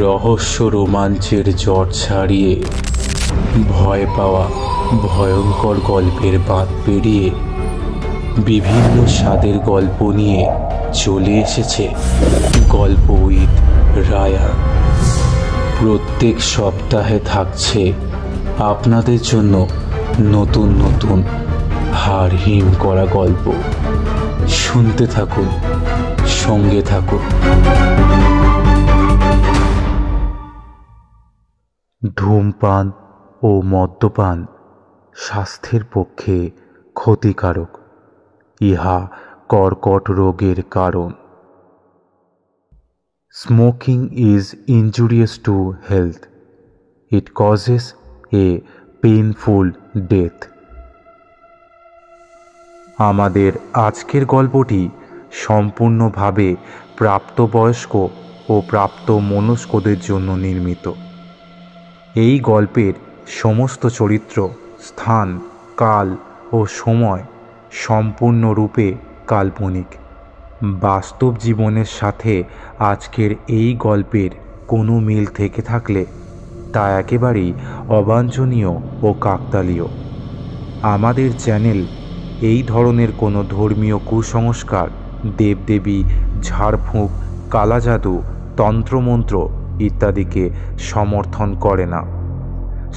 রহস্য রোমাঞ্চের জট ছাড়িয়ে ভয় পাওয়া ভয়ঙ্কর গল্পের বাঁধ পেরিয়ে বিভিন্ন স্বাদের গল্প নিয়ে চলে এসেছে গল্প উইথ রায়ান। প্রত্যেক সপ্তাহে থাকছে আপনাদের জন্য নতুন নতুন হাড় হিম করা গল্প। শুনতে থাকুন, সঙ্গে থাকুন। ধূমপান ও মদ্যপান স্বাস্থ্যের পক্ষে ক্ষতিকারক। ইহা কর্কট রোগের কারণ। Smoking is injurious to health. It causes A painful death. আমাদের আজকের গল্পটি সম্পূর্ণভাবে প্রাপ্তবয়স্ক ও প্রাপ্তমনস্কদের জন্য নির্মিত। এই গল্পের সমস্ত চরিত্র, স্থান, কাল ও সময় সম্পূর্ণরূপে কাল্পনিক। বাস্তব জীবনের সাথে আজকের এই গল্পের কোনো মিল থেকে থাকলে তা একেবারেই অবাঞ্ছনীয় ও কাকতালীয়। আমাদের চ্যানেল এই ধরনের কোনো ধর্মীয় কুসংস্কার, দেবদেবী, ঝাড়ফুঁক, কালাজাদু, তন্ত্রমন্ত্র ইত্যাদিকে সমর্থন করে না।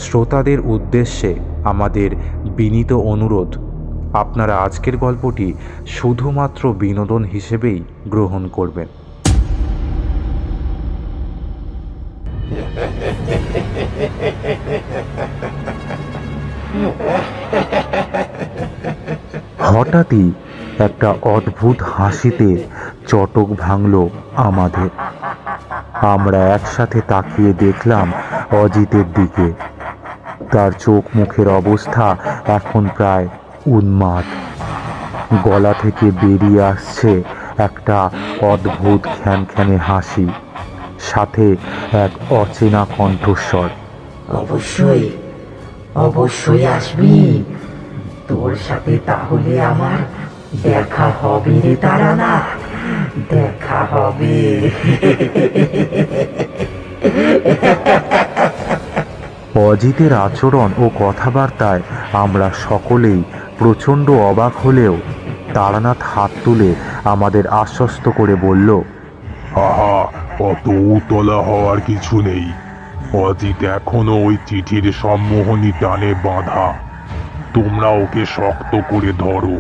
শ্রোতাদের উদ্দেশ্যে আমাদের বিনীত অনুরোধ, আপনারা আজকের গল্পটি শুধুমাত্র বিনোদন হিসেবেই গ্রহণ করবেন। হঠাৎই একটা অদ্ভুত হাসিতে চটক ভাঙল আমাদের। আমরা একসাথে তাকিয়ে দেখলাম অজিতের দিকে। তার চোখ মুখের অবস্থা এখন প্রায় উন্মাদ। গলা থেকে বেরিয়ে আসছে একটা অদ্ভুত খ্যানখ্যানে হাসি, সাথে এক অচেনা কণ্ঠস্বর। অবশ্যই অবশ্যই আসবি, তোর সাথে তাহলে আমার দেখা হবে রে তারানাথ, দেখা হবে। অজিতের আচরণ ও কথাবার্তায় আমরা সকলেই প্রচণ্ড অবাক হলেও তারানাথ হাত তুলে আমাদের আশ্বস্ত করে বলল, আহা, অত উতলা হওয়ার কিছু নেই। অজিত এখনো ওই চিঠির সম্মোহনী টানে বাঁধা। তোমরা ওকে শক্ত করে ধরো,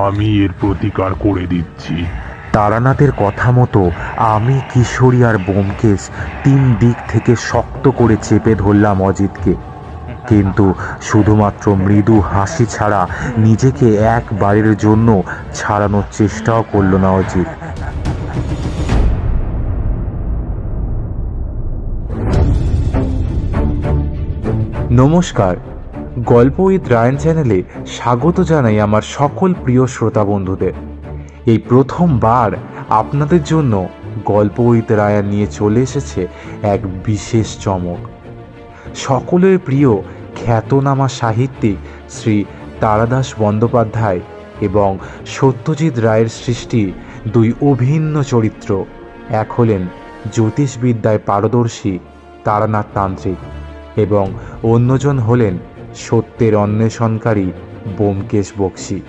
আমি এর প্রতিকার করে দিচ্ছি। তারানাথের কথা মতো আমি, কিশোরী আর ব্যোমকেশ 3 দিক থেকে শক্ত করে চেপে ধরলাম অজিতকে। কিন্তু শুধুমাত্র মৃদু হাসি ছাড়া নিজেকে একবারের জন্য ছাড়ানোর চেষ্টাও করল না অজিত। নমস্কার, গল্প উইথ রায়ান চ্যানেলে স্বাগত জানাই আমার সকল প্রিয় শ্রোতা বন্ধুদের। এই প্রথমবার আপনাদের জন্য গল্প উইথ রায়ান নিয়ে চলে এসেছে এক বিশেষ চমক। সকলের প্রিয় খ্যাতনামা সাহিত্যিক শ্রী তারাদাস বন্দ্যোপাধ্যায় এবং সত্যজিৎ রায়ের সৃষ্টি 2 অভিন্ন চরিত্র। এক হলেন জ্যোতিষবিদ্যায় পারদর্শী তারানাথ তান্ত্রিক এবং অন্যজন হলেন সত্যের অন্বেষণকারী ব্যোমকেশ বক্সী।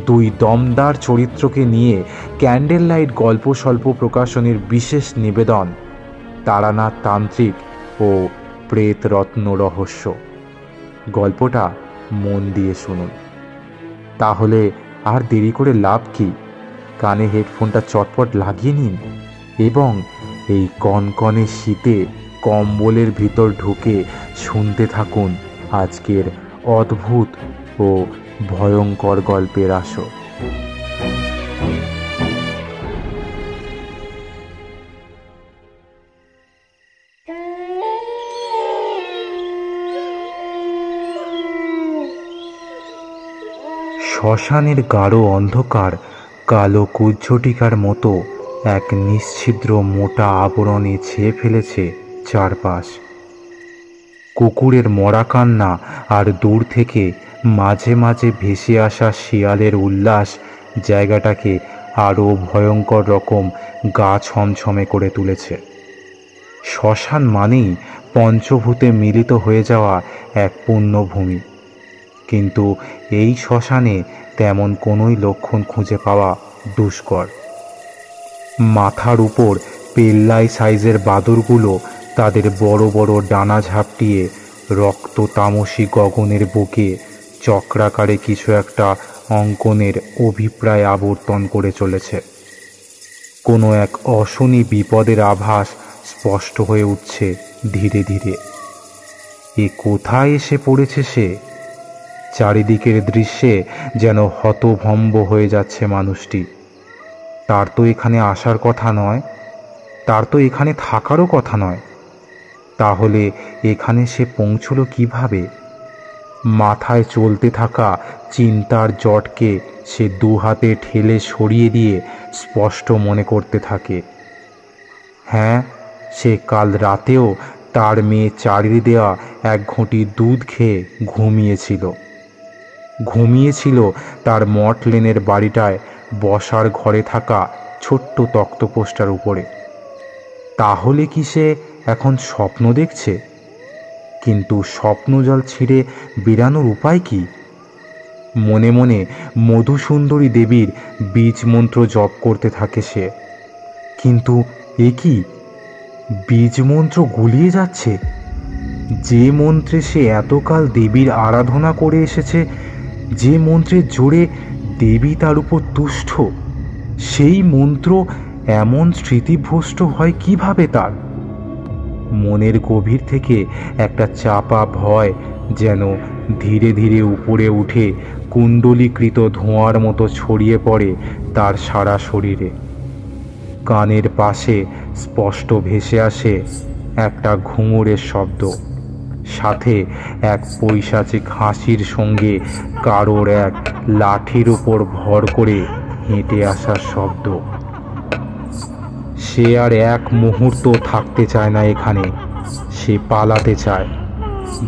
2 দমদার চরিত্রকে নিয়ে ক্যান্ডেল লাইট গল্প স্বল্প প্রকাশনীর বিশেষ নিবেদন, তারানাথ তান্ত্রিক ও প্রেত রত্ন রহস্য। গল্পটা মন দিয়ে শুনুন। তাহলে আর দেরি করে লাভ কি? কানে হেডফোনটা চটপট লাগিয়ে নিন এবং এই কনকনে শীতে কম্বলের ভিতর ঢুকে শুনতে থাকুন আজকের অদ্ভুত ও ভয়ঙ্কর গল্পের আসর। শ্মশানের গাঢ় অন্ধকার কালো কুজ্ঝটিকার মতো এক নিশ্ছিদ্র মোটা আবরণে ছেয়ে ফেলেছে চারপাশ। কুকুরের মরা কান্না আর দূর থেকে মাঝে মাঝে ভেসে আসা শিয়ালের উল্লাস জায়গাটাকে আরও ভয়ঙ্কর রকম গা ছমছমে করে তুলেছে। শ্মশান মানেই পঞ্চভূতে মিলিত হয়ে যাওয়া এক পুণ্যভূমি, কিন্তু এই শ্মশানে তেমন কোনোই লক্ষণ খুঁজে পাওয়া দুষ্কর। মাথার উপর পেল্লাই সাইজের বাদুড়গুলো তাদের বড় বড় ডানা ঝাপটিয়ে রক্ত তামসী গগনের বুকে চক্রাকারে কিছু একটা অঙ্কনের অভিপ্রায় আবর্তন করে চলেছে। কোনো এক অশনি বিপদের আভাস স্পষ্ট হয়ে উঠছে ধীরে ধীরে। এ কোথায় এসে পড়েছে সে? চারিদিকের দৃশ্যে যেন হতভম্ব হয়ে যাচ্ছে মানুষটি। তার তো এখানে আসার কথা নয়, তার তো এখানে থাকারও কথা নয়। তাহলে এখানে সে পৌঁছলো কিভাবে? মাথায় চলতে থাকা চিন্তার জটকে সে দুহাতে ঠেলে সরিয়ে দিয়ে স্পষ্ট মনে করতে থাকে, হ্যাঁ, সে কাল রাতেও তার মেয়ে চারির দেওয়া এক ঘটি দুধ খেয়ে ঘুমিয়েছিল তার মটলেনের বাড়িটায় বসার ঘরে থাকা ছোট্ট তক্তপোষটার উপরে। তাহলে কি সে এখন স্বপ্ন দেখছে? কিন্তু স্বপ্নজল ছিঁড়ে বেরানোর উপায় কি? মনে মনে মধুসুন্দরী দেবীর বীজ মন্ত্র জপ করতে থাকে সে। কিন্তু এ কি? বীজ মন্ত্র গুলিয়ে যাচ্ছে। যে মন্ত্রে সে এতকাল দেবীর আরাধনা করে এসেছে, যে মন্ত্রের জোরে দেবী তার উপর তুষ্ট, সেই মন্ত্র এমন স্মৃতিভ্রষ্ট হয় কিভাবে তার? মনের গভীর থেকে একটা চাপা ভয় যেন ধীরে ধীরে উপরে উঠে কুণ্ডলীকৃত ধোঁয়ার মতো ছড়িয়ে পড়ে তার সারা শরীরে। কানের পাশে স্পষ্ট ভেসে আসে একটা ঘুঙুরের শব্দ, সাথে এক পৈশাচিক হাসির সঙ্গে কারোর এক লাঠির উপর ভর করে হেঁটে আসার শব্দ। সে আর এক মুহূর্ত থাকতে চায় না এখানে, সে পালাতে চায়।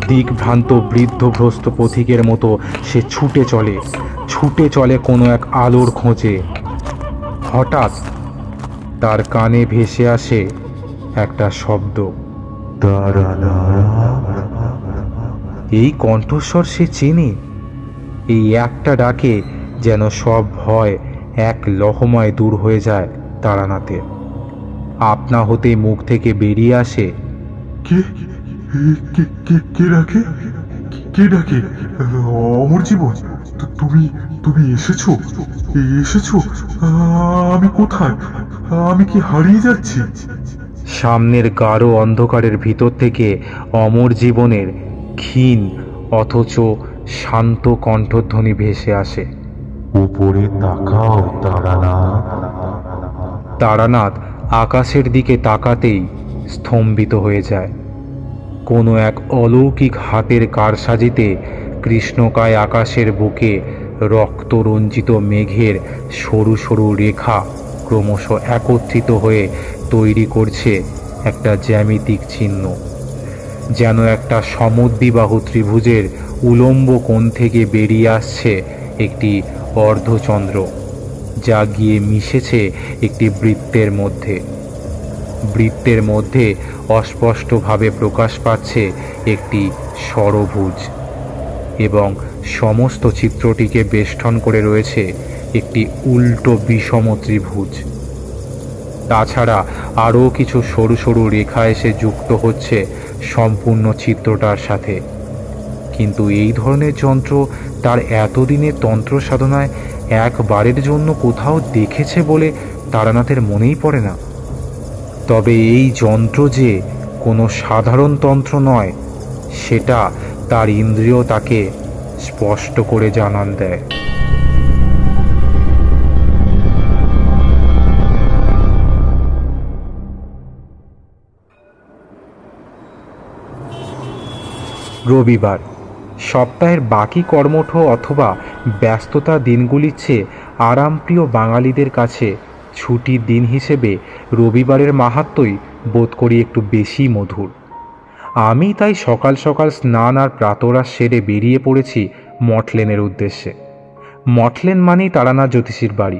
দিকভ্রান্ত বৃদ্ধভ্রষ্ট পথিকের মতো সে ছুটে চলে কোনো এক আলোর খোঁজে। হঠাৎ তার কানে ভেসে আসে একটা শব্দ, এই কণ্ঠস্বর সে চেনে। এই একটা ডাকে যেন সব ভয় এক লহমায় দূর হয়ে যায় তারানাথে। আপনা হতে মুখ থেকে বেরিয়ে আসে, কে কে কে কে ডাকে? কে ডাকে? অমর জীবন, তুমি তুমি এসেছো? আমি কোথায়? আমি কি হারিয়ে যাচ্ছি? সামনের গাঢ় অন্ধকারের ভিতর থেকে অমর জীবনের ক্ষীণ অথচ শান্ত কণ্ঠধ্বনি ভেসে আসে, উপরে তাকাও তারানাথ। তারানাথ আকাশের দিকে তাকাতেই স্তম্ভিত হয়ে যায়। কোনো এক অলৌকিক হাতের কারসাজিতে কৃষ্ণকায় আকাশের বুকে রক্তরঞ্জিত মেঘের সরু সরু রেখা ক্রমশ একত্রিত হয়ে তৈরি করছে একটা জ্যামিতিক চিহ্ন। যেন একটা সমদ্বিবাহু ত্রিভুজের উলম্ব কোণ থেকে বেরিয়ে আসছে একটি অর্ধচন্দ্র, যা গিয়ে মিশেছে একটি বৃত্তের মধ্যে। বৃত্তের মধ্যে অস্পষ্টভাবে প্রকাশ পাচ্ছে একটি ষড়ভুজ, এবং সমস্ত চিত্রটিকে বেষ্টন করে রয়েছে একটি উল্টো বিষম ত্রিভুজ। তাছাড়া আরও কিছু সরু সরু রেখা এসে যুক্ত হচ্ছে সম্পূর্ণ চিত্রটার সাথে। কিন্তু এই ধরনের যন্ত্র তার এতদিনের তন্ত্র সাধনায় একবারের জন্য কোথাও দেখেছে বলে তারানাথের মনেই পড়ে না। তবে এই যন্ত্র যে কোনো সাধারণ তন্ত্র নয়, সেটা তার ইন্দ্রিয় তাকে স্পষ্ট করে জানান দেয়। রবিবার সপ্তাহের বাকি কর্মঠ অথবা ব্যস্ততা দিনগুলির চেয়ে আরামপ্রিয় বাঙালিদের কাছে ছুটির দিন হিসেবে রবিবারের মাহাত্ম্যই বোধ করি একটু বেশি মধুর। আমি তাই সকাল সকাল স্নান আর প্রাতরাশ সেরে বেরিয়ে পড়েছি মঠলেনের উদ্দেশ্যে। মঠলেন মানেই তারানাথ জ্যোতিষীর বাড়ি।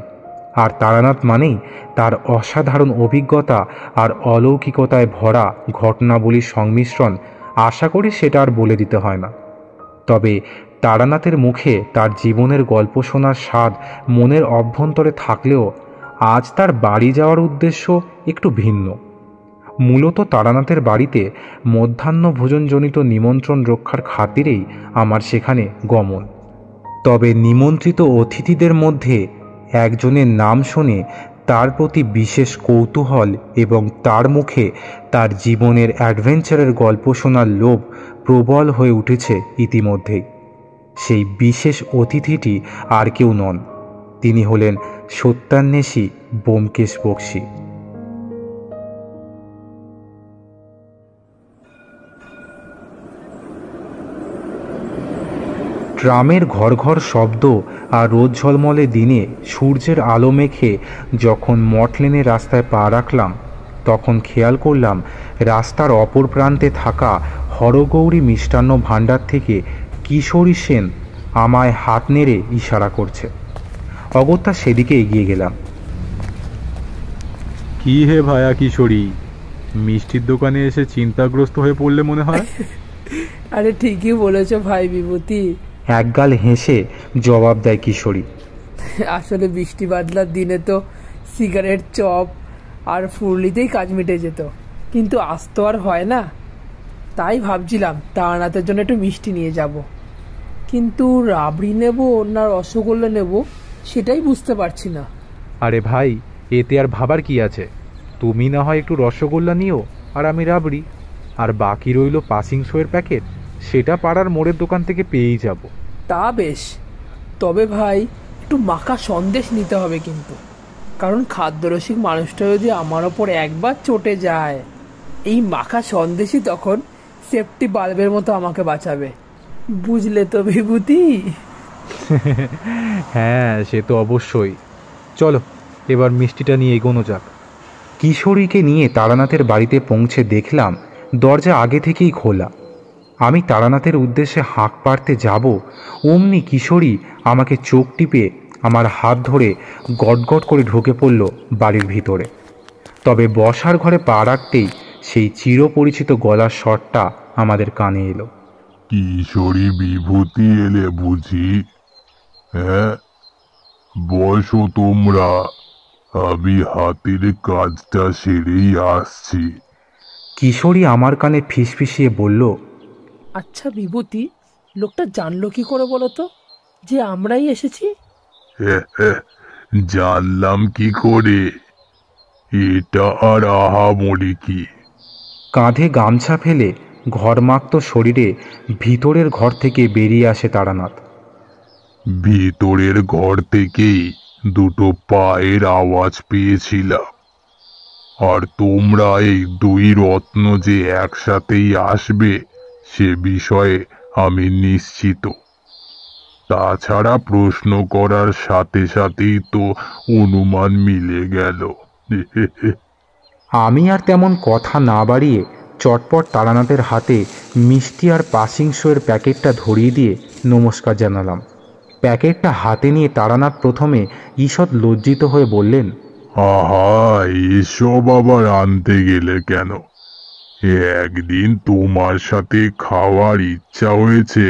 আর তারানাথ মানেই তার অসাধারণ অভিজ্ঞতা আর অলৌকিকতায় ভরা ঘটনাবলীর সংমিশ্রণ। আশা করি সেটা আর বলে দিতে হয় না। তবে তারানাথের মুখে তার জীবনের গল্প শোনার স্বাদ মনের অভ্যন্তরে থাকলেও আজ তার বাড়ি যাওয়ার উদ্দেশ্য একটু ভিন্ন। মূলত তারানাথের বাড়িতে মধ্যাহ্নভোজনজনিত নিমন্ত্রণ রক্ষার খাতিরেই আমার সেখানে গমন। তবে নিমন্ত্রিত অতিথিদের মধ্যে একজনের নাম শুনে তার প্রতি বিশেষ কৌতূহল এবং তার মুখে তার জীবনের অ্যাডভেঞ্চারের গল্প শোনার লোভ প্রবল হয়ে উঠেছে ইতিমধ্যেই। সেই বিশেষ অতিথিটি আর কেউ নন, তিনি হলেন সত্যান্বেষী ব্যোমকেশ বক্সী। ট্রামের ঘর ঘর শব্দ আর রোদ ঝলমলে দিনে সূর্যের আলো মেখে যখন মঠলেনের রাস্তায় পা রাখলাম, তখন খেয়াল করলাম রাস্তার অপর প্রান্তে থাকা হরগৌরী মিষ্টান্ন ভাণ্ডার থেকে কিশোরী সেন আমায় হাত নেড়ে ইশারা করছে। অগত্যা সেদিকে এগিয়ে গেলাম। কি হে ভায়া কিশোরী, মিষ্টির দোকানে এসে চিন্তাগ্রস্ত হয়ে পড়লে মনে হয়। আরে ঠিকই বলেছো ভাই বিভূতি। একগাল হেসে জবাব দেয় কিশোরী। আসলে বৃষ্টি বাদলার দিনে তো সিগারেট, চপ আর ফুরলিতেই কাজ মিটে যেত, কিন্তু আজ তো আর হয় না। তাই ভাবছিলাম তারানাথের জন্য একটু মিষ্টি নিয়ে যাব, কিন্তু রাবড়ি নেব না রসগোল্লা নেব সেটাই বুঝতে পারছি না। আরে ভাই, এতে আর ভাবার কি আছে? তুমি না হয় একটু রসগোল্লা নিও আর আমি রাবড়ি, আর বাকি রইল পাসিং শোয়ের প্যাকেট, সেটা পাড়ার মোড়ের দোকান থেকে পেয়েই যাব। তা বেশ, তবে ভাই একটু মাখা সন্দেশ নিতে হবে কিন্তু, কারণ খাদ্যরসিক মানুষটা যদি আমার ওপর একবার চটে যায়, এই মাখা সন্দেশই তখন সেফটি বাল্বের মতো আমাকে বাঁচাবে, বুঝলে তো বিভূতি? হ্যাঁ, সে তো অবশ্যই। চলো এবার মিষ্টিটা নিয়ে এগোনো যাক। কিশোরীকে নিয়ে তারানাথের বাড়িতে পৌঁছে দেখলাম দরজা আগে থেকেই খোলা। আমি তারানাথের উদ্দেশ্যে হাঁক পাড়তে যাব, অমনি কিশোরী আমাকে চোখ টিপে আমার হাত ধরে গটগট করে ঢুকে পড়ল বাড়ির ভিতরে। তবে বসার ঘরে পা রাখতেই সেই চিরপরিচিত গলার স্বরটা আমাদের কানে এলো। কিশোরী বিভূতি এলে বুঝি? হ্যাঁ, বসো তোমরা, আমি হাতের কাজটা সেরেই আসছি। কিশোরী আমার কানে ফিসফিসিয়ে বলল, আচ্ছা বিভূতি, লোকটা জানলো কি করে বলো তো যে আমরাই এসেছি? জানলাম কি করে? এটা আর আহামরি কি? কাঁধে গামছা ফেলে ঘরমাক্ত শরীরে ভিতরের ঘর থেকে বেরিয়ে আসে তারানাথ। ভিতরের ঘর থেকেই দুটো পায়ের আওয়াজ পেয়েছিলাম, আর তোমরা এই দুই রত্ন যে একসাথেই আসবে সে বিষয়ে আমি নিশ্চিত। তাছাড়া প্রশ্ন করার সাথে সাথেই তো অনুমান মিলে গেল। আমি আর তেমন কথা না বাড়িয়ে চটপট তারানাথের হাতে মিষ্টি আর পাসিং শোয়ের প্যাকেটটা ধরিয়ে দিয়ে নমস্কার জানালাম। প্যাকেটটা হাতে নিয়ে তারানাথ প্রথমে ঈষৎ লজ্জিত হয়ে বললেন, আহা, এসব আবার আনতে গেলে কেন? একদিন তোমার সাথে খাওয়ার ইচ্ছা হয়েছে,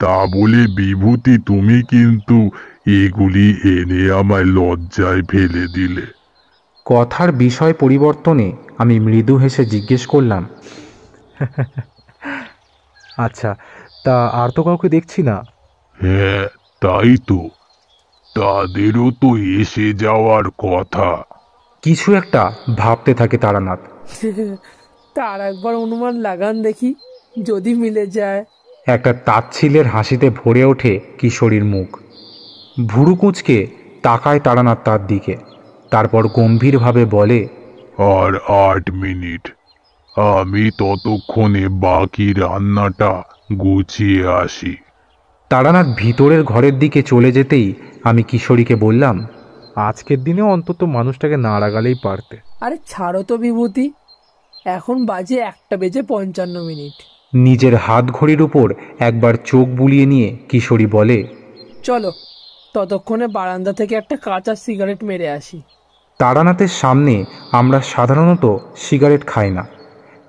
তা বলে বিভূতি তুমি কিন্তু এগুলি এনে আমায় লজ্জায় ফেলে দিলে। কথার বিষয় পরিবর্তনে আমি মৃদু হেসে জিজ্ঞেস করলাম, আচ্ছা, তা আর তো কাউকে দেখছি না। হ্যাঁ, তাই তো, তাদেরও তো এসে যাওয়ার কথা। কিছু একটা ভাবতে থাকে তারানাথ। তার একবার অনুমান লাগান দেখি, যদি মিলে যায়। একটা তাচ্ছিলের হাসিতে ভরে ওঠে কিশোরীর মুখ। ভুরু কুঁচকে তাকায় তারানাথ তার দিকে, তারপর গম্ভীরভাবে বলে, আর 8 মিনিট, আমি ততক্ষণে বাকি রান্নাটা গুছিয়ে আসি। তারানাথ ভিতরের ঘরের দিকে চলে যেতেই আমি কিশোরীকে বললাম, আজকের দিনে অন্তত মানুষটাকে না রাগালেই পারতে। আরে ছাড়ো তো বিভূতি, এখন বাজে 1:55। নিজের হাত ঘড়ির উপর একবার চোখ বুলিয়ে নিয়ে কিশোরী বলে, চলো ততক্ষণে বারান্দা থেকে একটা কাঁচা সিগারেট মেরে আসি। তারানাথের সামনে আমরা সাধারণত সিগারেট খাই না,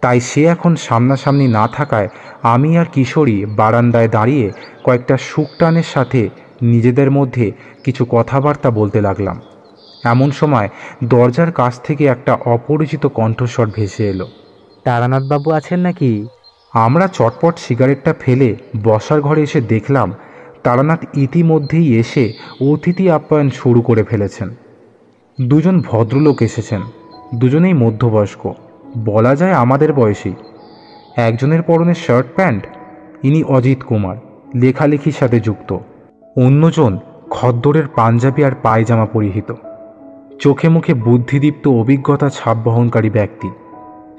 তাই সে এখন সামনাসামনি না থাকায় আমি আর কিশোরী বারান্দায় দাঁড়িয়ে কয়েকটা শুকটানের সাথে নিজেদের মধ্যে কিছু কথাবার্তা বলতে লাগলাম। এমন সময় দরজার কাছ থেকে একটা অপরিচিত কণ্ঠস্বর ভেসে এলো। তারানাথবাবু আছেন নাকি? আমরা চটপট সিগারেটটা ফেলে বসার ঘরে এসে দেখলাম তারানাথ ইতিমধ্যেই এসে অতিথি আপ্যায়ন শুরু করে ফেলেছেন। দুজন ভদ্রলোক এসেছেন, দুজনেই মধ্যবয়স্ক, বলা যায় আমাদের বয়সী। একজনের পরনে শার্ট প্যান্ট, ইনি অজিত কুমার, লেখালেখির সাথে যুক্ত। অন্যজন খদ্দরের পাঞ্জাবি আর পায়জামা পরিহিত, চোখে মুখে বুদ্ধিদীপ্ত অভিজ্ঞতা ছাপ বহনকারী ব্যক্তি,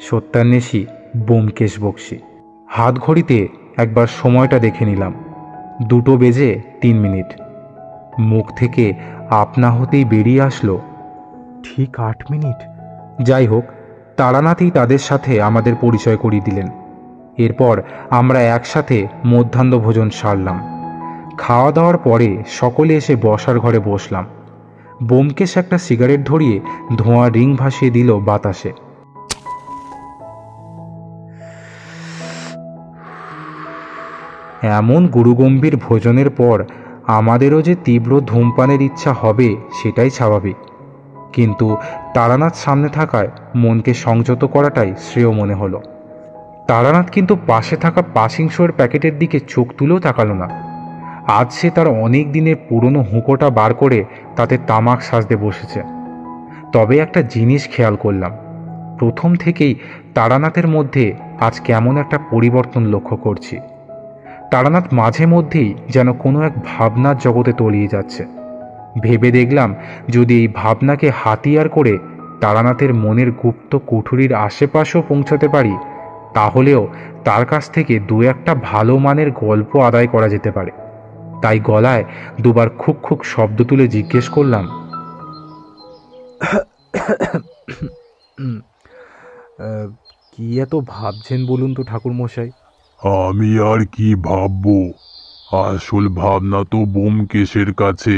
সত্যান্বেষী ব্যোমকেশ বক্সী। হাত ঘড়িতে একবার সময়টা দেখে নিলাম, 2:03। মুখ থেকে আপনা হতেই বেরিয়ে আসলো, ঠিক 8 মিনিট। যাই হোক, তারানাথই তাদের সাথে আমাদের পরিচয় করিয়ে দিলেন। এরপর আমরা একসাথে মধ্যাহ্ন ভোজন সারলাম। খাওয়া দাওয়ার পরে সকলে এসে বসার ঘরে বসলাম। ব্যোমকেশ একটা সিগারেট ধরিয়ে ধোঁয়ার রিং ভাসিয়ে দিল বাতাসে। এমন গুরুগম্ভীর ভোজনের পর আমাদেরও যে তীব্র ধূমপানের ইচ্ছা হবে সেটাই স্বাভাবিক, কিন্তু তারানাথ সামনে থাকায় মনকে সংযত করাটাই শ্রেয় মনে হলো। তারানাথ কিন্তু পাশে থাকা পাসিং শোয়ের প্যাকেটের দিকে চোখ তুলেও তাকালো না। আজ সে তার অনেক দিনের পুরনো হুঁকোটা বার করে তাতে তামাক সাজতে বসেছে। তবে একটা জিনিস খেয়াল করলাম, প্রথম থেকেই তারানাথের মধ্যে আজ কেমন একটা পরিবর্তন লক্ষ্য করছি। তারানাথ মাঝে মধ্যেই যেন কোনো এক ভাবনার জগতে তলিয়ে যাচ্ছে। ভেবে দেখলাম, যদি এই ভাবনাকে হাতিয়ার করে তারানাথের মনের গুপ্ত কুঠুরির আশেপাশেও পৌঁছাতে পারি, তাহলেও তার কাছ থেকে 2-1টা ভালো মানের গল্প আদায় করা যেতে পারে। তাই গলায় দুবার খুক খুক শব্দ তুলে জিজ্ঞেস করলাম, কি এত ভাবছেন বলুন তো ঠাকুরমশাই? আমি আর কি ভাববো, আসল ভাবনা তো ব্যোমকেশের কাছে।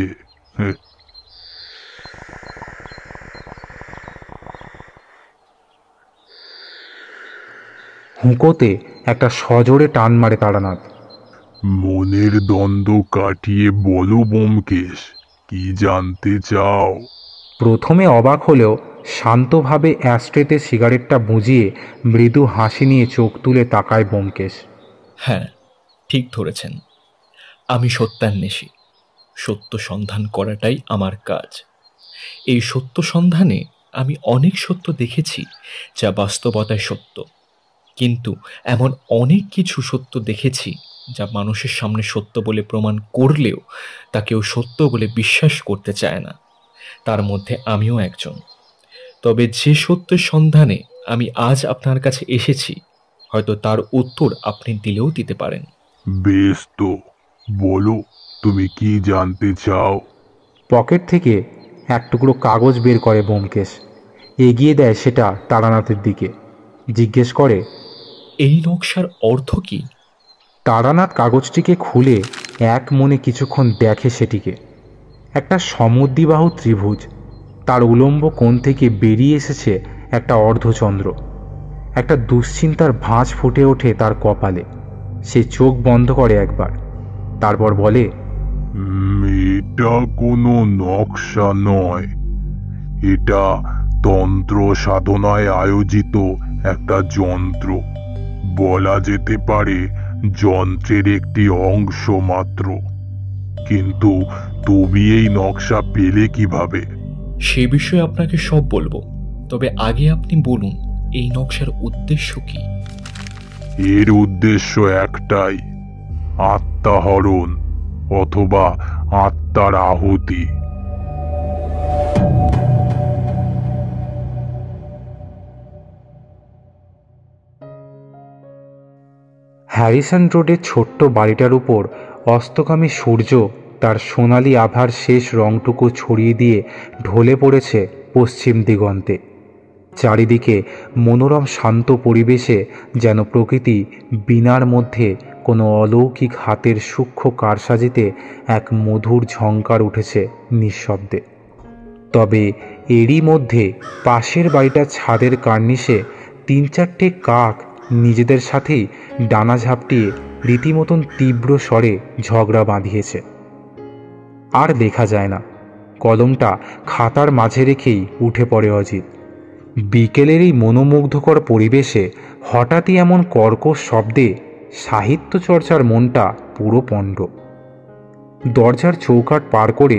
হুঁকোতে একটা সজোরে টান মারে তারানাথ। মনের দ্বন্দ্ব কাটিয়ে বলো ব্যোমকেশ, কি জানতে চাও? প্রথমে অবাক হলেও শান্তভাবে অ্যাস্ট্রেতে সিগারেটটা বুঝিয়ে মৃদু হাসি নিয়ে চোখ তুলে তাকায় ব্যোমকেশ। হ্যাঁ, ঠিক ধরেছেন। আমি সত্যান্বেষী। সত্য সন্ধান করাটাই আমার কাজ। এই সত্য সন্ধানে আমি অনেক সত্য দেখেছি যা বাস্তবতায় সত্য, কিন্তু এমন অনেক কিছু সত্য দেখেছি যা মানুষের সামনে সত্য বলে প্রমাণ করলেও তা কেউ সত্য বলে বিশ্বাস করতে চায় না। তার মধ্যে আমিও একজন। তবে যে সত্যের সন্ধানে আমি আজ আপনার কাছে এসেছি, হয়তো তার উত্তর আপনি দিলেও দিতে পারেন। বেশ, তো বলো, তুমি কি জানতে চাও? পকেট থেকে এক টুকরো কাগজ বের করে ব্যোমকেশ, এগিয়ে দেয় সেটা তারানাথের দিকে, জিজ্ঞেস করে, এই নকশার অর্থ কি? তারানাথ কাগজটিকে খুলে এক মনে কিছুক্ষণ দেখে সেটিকে। একটা সমদ্বিবাহু ত্রিভুজ, তার উলম্ব কোণ থেকে বেরিয়ে এসেছে একটা অর্ধচন্দ্র। একটা দুশ্চিন্তার ভাঁজ ফুটে ওঠে তার কপালে। সে চোখ বন্ধ করে একবার, তারপর বলে, এটা কোনো নকশা নয়, এটা তন্ত্র সাধনায় আয়োজিত একটা যন্ত্র। বলা যেতে পারে যন্ত্রের একটি অংশ মাত্র। কিন্তু তুমি এই নকশা পেলে কিভাবে? সে বিষয়ে আপনাকে সব বলবো, তবে আগে আপনি বলুন এই নকশার উদ্দেশ্য কি? এর উদ্দেশ্য একটাই, আত্মাহরণ অথবা আত্মার আহুতি। হ্যারিসন রোডের ছোট্ট বাড়িটার উপর অস্তগামী সূর্য তার সোনালি আভার শেষ রংটুকু ছড়িয়ে দিয়ে ঢলে পড়েছে পশ্চিম দিগন্তে। চারিদিকে মনোরম শান্ত পরিবেশে যেন প্রকৃতি বীণার মধ্যে কোনো অলৌকিক হাতের সূক্ষ্ম কারসাজিতে এক মধুর ঝংকার উঠেছে নিঃশব্দে। তবে এরই মধ্যে পাশের বাড়িটার ছাদের কার্নিশে 3-4টে কাক নিজেদের সাথেই ডানা ঝাপটিয়ে রীতিমতন তীব্র স্বরে ঝগড়া বাঁধিয়েছে। আর লেখা যায় না, কলমটা খাতার মাঝে রেখেই উঠে পড়ে অজিত। বিকেলের এই মনোমুগ্ধকর পরিবেশে হঠাৎই এমন কর্কশ শব্দে সাহিত্য চর্চার মনটা পুরো পণ্ড। দরজার চৌকাঠ পার করে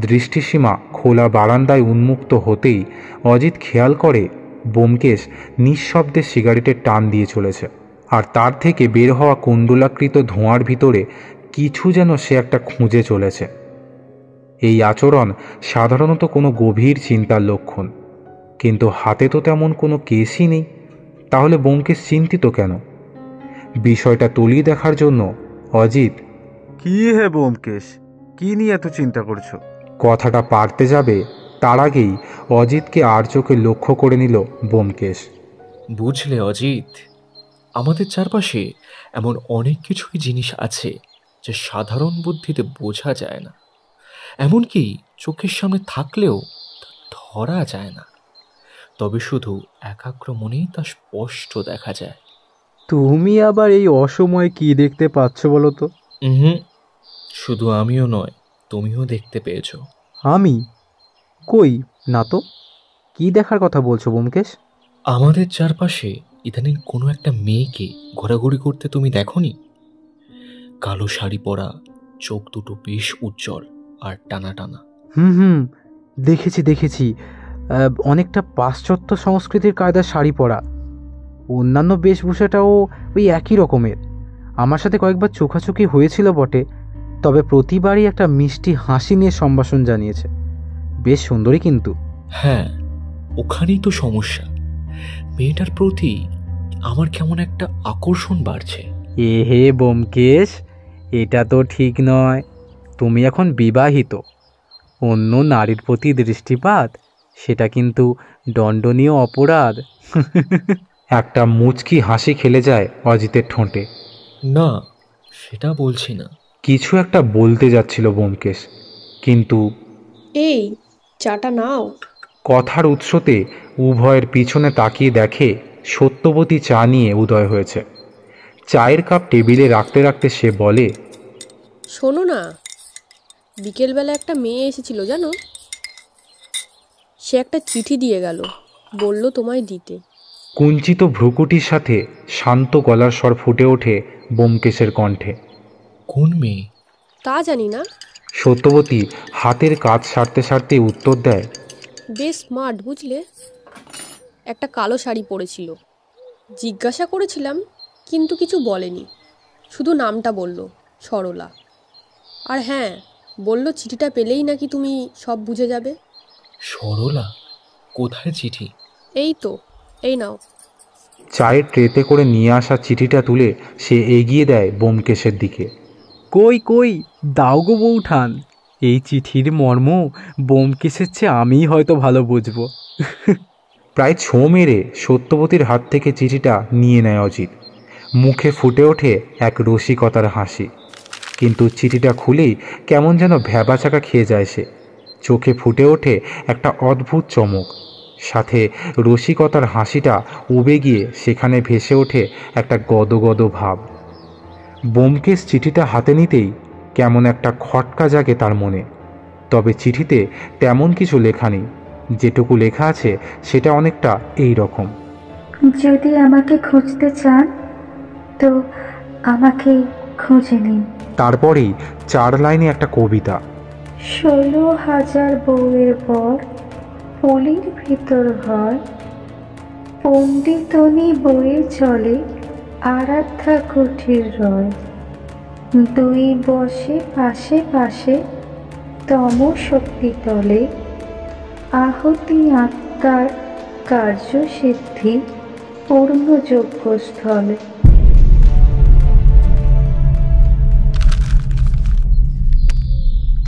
দৃষ্টিসীমা খোলা বারান্দায় উন্মুক্ত হতেই অজিত খেয়াল করে ব্যোমকেশ নিঃশব্দে সিগারেটের টান দিয়ে চলেছে, আর তার থেকে বের হওয়া কুণ্ডলাকৃত ধোঁয়ার ভিতরে কিছু যেন সে একটা খুঁজে চলেছে। এই আচরণ সাধারণত কোনো গভীর চিন্তার লক্ষণ, কিন্তু হাতে তো তেমন কোনো কেসই নেই। তাহলে ব্যোমকেশ চিন্তিত কেন? বিষয়টা তলিয়ে দেখার জন্য অজিত, কি হে ব্যোমকেশ, কি নিয়ে এত চিন্তা করছো? কথাটা পারতে যাবে তার আগেই অজিতকে আর চোখে লক্ষ্য করে নিল ব্যোমকেশ। বুঝলে অজিত, আমাদের চারপাশে এমন অনেক কিছুই জিনিস আছে যে সাধারণ বুদ্ধিতে বোঝা যায় না, এমনকি চোখের সামনে থাকলেও তা ধরা যায় না, তবে শুধু একাগ্র মনেই তা স্পষ্ট দেখা যায়। তুমি আবার এই অসময়ে কি দেখতে পাচ্ছ বলো তো? শুধু আমিও নয়, তুমিও দেখতে পেয়েছো। আমি? কই না তো। কি দেখার কথা বলছো ব্যোমকেশ? আমাদের চারপাশে ইদানিং কোনো একটা মেয়েকে ঘোরাঘুরি করতে তুমি দেখোনি? কালো শাড়ি পরা, চোখ দুটো বেশ উজ্জ্বল আর টানা টানা। হুম, দেখেছি। অনেকটা পাশ্চাত্য সংস্কৃতির কায়দার শাড়ি পরা। অন্যান্য বেশভূষাটাও ওই একই রকমের। আমার সাথে কয়েকবার চোখাচোখি হয়েছিল বটে, তবে প্রতিবারই একটা মিষ্টি হাসি নিয়ে সম্ভাষণ জানিয়েছে। বেশ সুন্দরী কিন্তু। হ্যাঁ, ওখানেই তো সমস্যা। মেয়েটার প্রতি আমার কেমন একটা আকর্ষণ বাড়ছে। হে ব্যোমকেশ, এটা তো ঠিক নয়। তুমি এখন বিবাহিত। অন্য নারীর প্রতি দৃষ্টিপাত সেটা কিন্তু দণ্ডনীয় অপরাধ। একটা মুচকি হাসি খেলে যায় অজিতের ঠোঁটে। না, সেটা বলছি না। কিছু একটা বলতে যাচ্ছিল ব্যোমকেশ, কিন্তু এই চাটা নাও। কথার উৎসতে উভয়ের পিছনে তাকিয়ে দেখে সত্যবতী চা নিয়ে উদয় হয়েছে। চায়ের কাপ টেবিলে রাখতে রাখতে সে বলে, শোনো না, বিকেলবেলা একটা মেয়ে এসেছিল জানো। সে একটা চিঠি দিয়ে গেল, বলল তোমায় দিতে। কুঞ্চিত ভ্রুকুটির সাথে শান্ত গলার স্বর ফুটে ওঠে ব্যোমকেশের কণ্ঠে। কোন মেয়ে? তা জানি না। সত্যবতী হাতের কাজ সারতে সারতে উত্তর দেয়, বেশ স্মার্ট বুঝলে। একটা কালো শাড়ি পরেছিল। জিজ্ঞাসা করেছিলাম, কিন্তু কিছু বলেনি, শুধু নামটা বলল, সরলা। আর হ্যাঁ, বলল চিঠিটা পেলেই নাকি তুমি সব বুঝে যাবে। সরলা? কোথায় চিঠি? এই তো, এই নাও। চায়ের ট্রেতে করে নিয়ে আসা চিঠিটা তুলে সে এগিয়ে দেয় ব্যোমকেশের দিকে। কই দাও গো বৌঠান। এই চিঠির মর্ম ব্যোমকেশের চেয়ে আমিই হয়তো ভালো বুঝবো। প্রায় ছো মেরে সত্যবতীর হাত থেকে চিঠিটা নিয়ে নেয় অজিত। মুখে ফুটে ওঠে এক রসিকতার হাসি, কিন্তু চিঠিটা খুলেই কেমন যেন ভ্যাবাচাকা খেয়ে যায় সে। চোখে ফুটে ওঠে একটা অদ্ভুত চমক, সাথে রসিকতার হাসিটা উবে গিয়ে সেখানে ভেসে ওঠে একটা গদগদ ভাব। ব্যোমকেশ চিঠিটা হাতে নিতেই কেমন একটা খটকা জাগে তার মনে। তবে চিঠিতে তেমন কিছু লেখা নেই। যেটুকু লেখা আছে সেটা অনেকটা এই রকম: যদি আমাকে খুঁজতে চান তো আমাকে খুঁজে নিন। তারপরেই 4 লাইনে একটা কবিতা। 16,000 বউয়ের পর পলির ভিতর হয়, পণ্ডিতনি বয়ে চলে আরাধ্যা কুঠির রয়। দুই বসে পাশে পাশে তম শক্তি তলে, আহতি আত্মার কার্য সিদ্ধি পূর্ণযোগ্য স্থলে।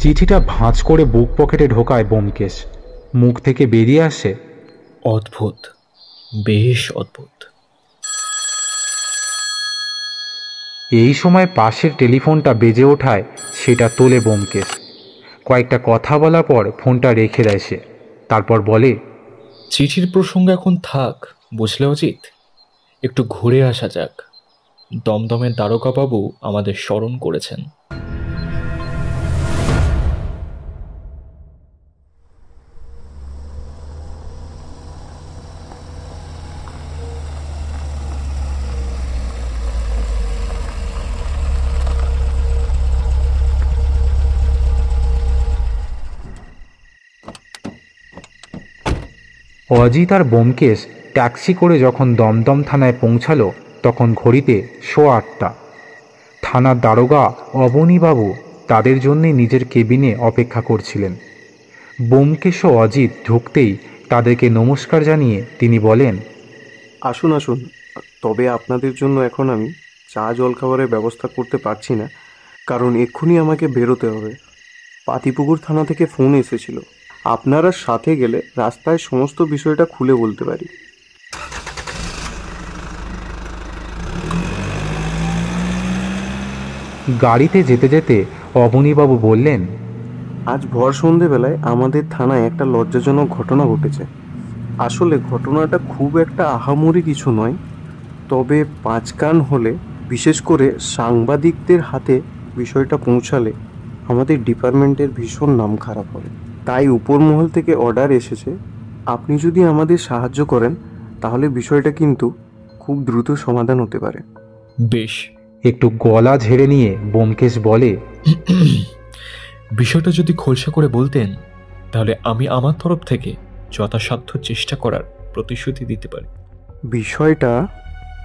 চিঠিটা ভাঁজ করে বুক পকেটে ঢোকায় ব্যোমকেশ। মুখ থেকে বেরিয়ে আসে, অদ্ভুত, বেশ অদ্ভুত। এই সময় পাশের টেলিফোনটা বেজে ওঠায় সেটা তোলে ব্যোমকেশ। কয়েকটা কথা বলার পর ফোনটা রেখে দেয় সে। তারপর বলে, চিঠির প্রসঙ্গ এখন থাক, বুঝলে অজিত। একটু ঘুরে আসা যাক। দমদমের দারোগাবাবু আমাদের স্মরণ করেছেন। অজিত আর ব্যোমকেশ ট্যাক্সি করে যখন দমদম থানায় পৌঁছালো তখন ঘড়িতে 8:15। থানার দারোগা অবনীবাবু তাদের জন্যে নিজের কেবিনে অপেক্ষা করছিলেন। ব্যোমকেশ ও অজিত ঢুকতেই তাদেরকে নমস্কার জানিয়ে তিনি বলেন, আসুন আসুন, তবে আপনাদের জন্য এখন আমি চা জলখাবারের ব্যবস্থা করতে পারছি না, কারণ এক্ষুনি আমাকে বেরোতে হবে। পাতিপুকুর থানা থেকে ফোন এসেছিল, আপনারা সাথে গেলে রাস্তায় সমস্ত বিষয়টা খুলে বলতে পারি। গাড়িতে যেতে যেতে অবনীবাবু বললেন, আজ ভর সন্ধেবেলায় আমাদের থানায় একটা লজ্জাজনক ঘটনা ঘটেছে। আসলে ঘটনাটা খুব একটা আহামরি কিছু নয়, তবে 5 কান হলে, বিশেষ করে সাংবাদিকদের হাতে বিষয়টা পৌঁছালে আমাদের ডিপার্টমেন্টের ভীষণ নাম খারাপ হবে। তাই উপর মহল থেকে অর্ডার এসেছে, আপনি যদি আমাদের সাহায্য করেন তাহলে বিষয়টা কিন্তু খুব দ্রুত সমাধান হতে পারে। বেশ। একটু গলা ঝেড়ে নিয়ে ব্যোমকেশ বলে, বিষয়টা যদি খোলসা করে বলতেন তাহলে আমি আমার তরফ থেকে যথাসাধ্য চেষ্টা করার প্রতিশ্রুতি দিতে পারি। বিষয়টা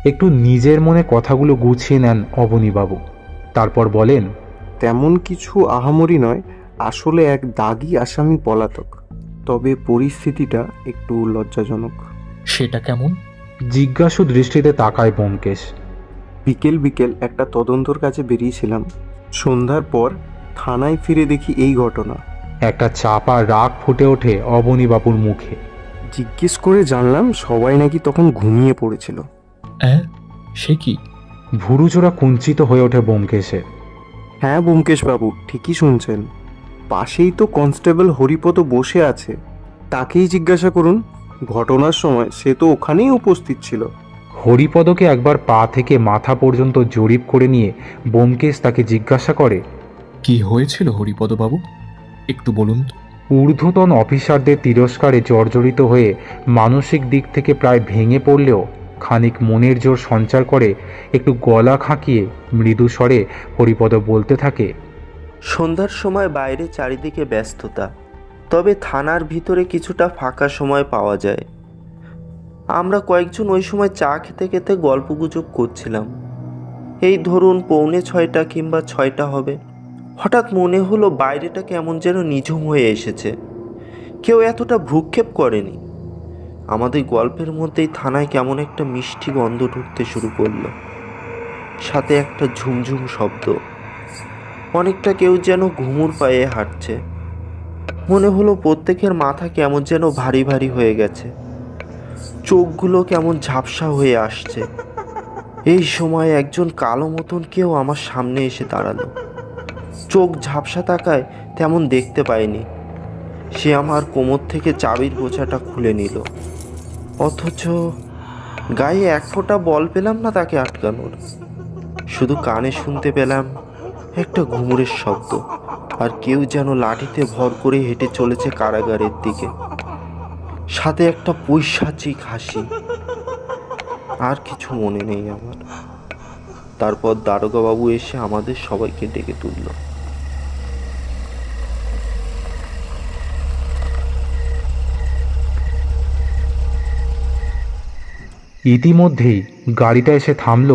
একটু নিজের মনে কথাগুলো গুছিয়ে নেন অবনীবাবু। তারপর বলেন, তেমন কিছু আহামরি নয়, আসলে এক দাগী আসামি পলাতক, তবে পরিস্থিতিটা একটু লজ্জাজনক। সেটা কেমন? জিজ্ঞাসু দৃষ্টিতে তাকায় ব্যোমকেশ। বিকেল একটা তদন্তর কাছে বেরিয়েছিলাম, সন্ধ্যার পর থানায় ফিরে দেখি এই ঘটনা। একটা চাপা রাগ ফুটে ওঠে অবনীবাবুর মুখে। জিজ্ঞেস করে জানলাম সবাই নাকি তখন ঘুমিয়ে পড়েছিল। সে কি? ভুরুজোড়া কুঞ্চিত হয়ে ওঠে ব্যোমকেশের। হ্যাঁ ব্যোমকেশ বাবু, ঠিকই শুনছেন। পাশেই তো কনস্টেবল হরিপদ বসে আছে, তাকেই জিজ্ঞাসা করুন। ঘটনার সময় সে তো ওখানেই উপস্থিত ছিল। হরিপদকে একবার পা থেকে মাথা পর্যন্ত জরিপ করে নিয়ে ব্যোমকেশ তাকে জিজ্ঞাসা করে, কি হয়েছিল হরিপদ বাবু, একটু বলুন। ঊর্ধ্বতন অফিসারদের তিরস্কারে জর্জরিত হয়ে মানসিক দিক থেকে প্রায় ভেঙে পড়লেও খানিক মনের জোর সঞ্চার করে একটু গলা খাঁকিয়ে মৃদু স্বরে হরিপদ বলতে থাকে, সন্ধ্যার সময় বাইরে চারিদিকে ব্যস্ততা, তবে থানার ভিতরে কিছুটা ফাঁকা সময় পাওয়া যায়। আমরা কয়েকজন ওই সময় চা খেতে খেতে গল্পগুজব করছিলাম। এই ধরুন 5:45 কিংবা 6টা হবে। হঠাৎ মনে হলো বাইরেটা কেমন যেন নিঝুম হয়ে এসেছে। কেউ এতটা ভ্রুক্ষেপ করেনি। আমাদের গল্পের মধ্যেই থানায় কেমন একটা মিষ্টি গন্ধ ঢুকতে শুরু করলো, সাথে একটা ঝুমঝুম শব্দ। অনেকটা কেউ যেন ঘুমুর পায়ে হাঁটছে। মনে হলো প্রত্যেকের মাথা কেমন যেন ভারী ভারী হয়ে গেছে, চোখগুলো কেমন ঝাপসা হয়ে আসছে। এই সময় একজন কালো মতন কেউ আমার সামনে এসে দাঁড়ালো। চোখ ঝাপসা তাকায় তেমন দেখতে পাইনি। সে আমার কোমর থেকে চাবির গোছাটা খুলে নিল, অথচ গায়ে এক ফোঁটা বল পেলাম না তাকে আটকানোর। শুধু কানে শুনতে পেলাম একটা ঘুঙুরের শব্দ, আর কেউ যেন লাঠিতে ভর করে হেঁটে চলেছে কারাগারের দিকে, সাথে একটা পৈশাচিক হাসি। আর কিছু মনে নেই আমার। তারপর দারোগাবাবু এসে আমাদের সবাইকে ডেকে তুলল। ইতিমধ্যেই গাড়িটা এসে থামল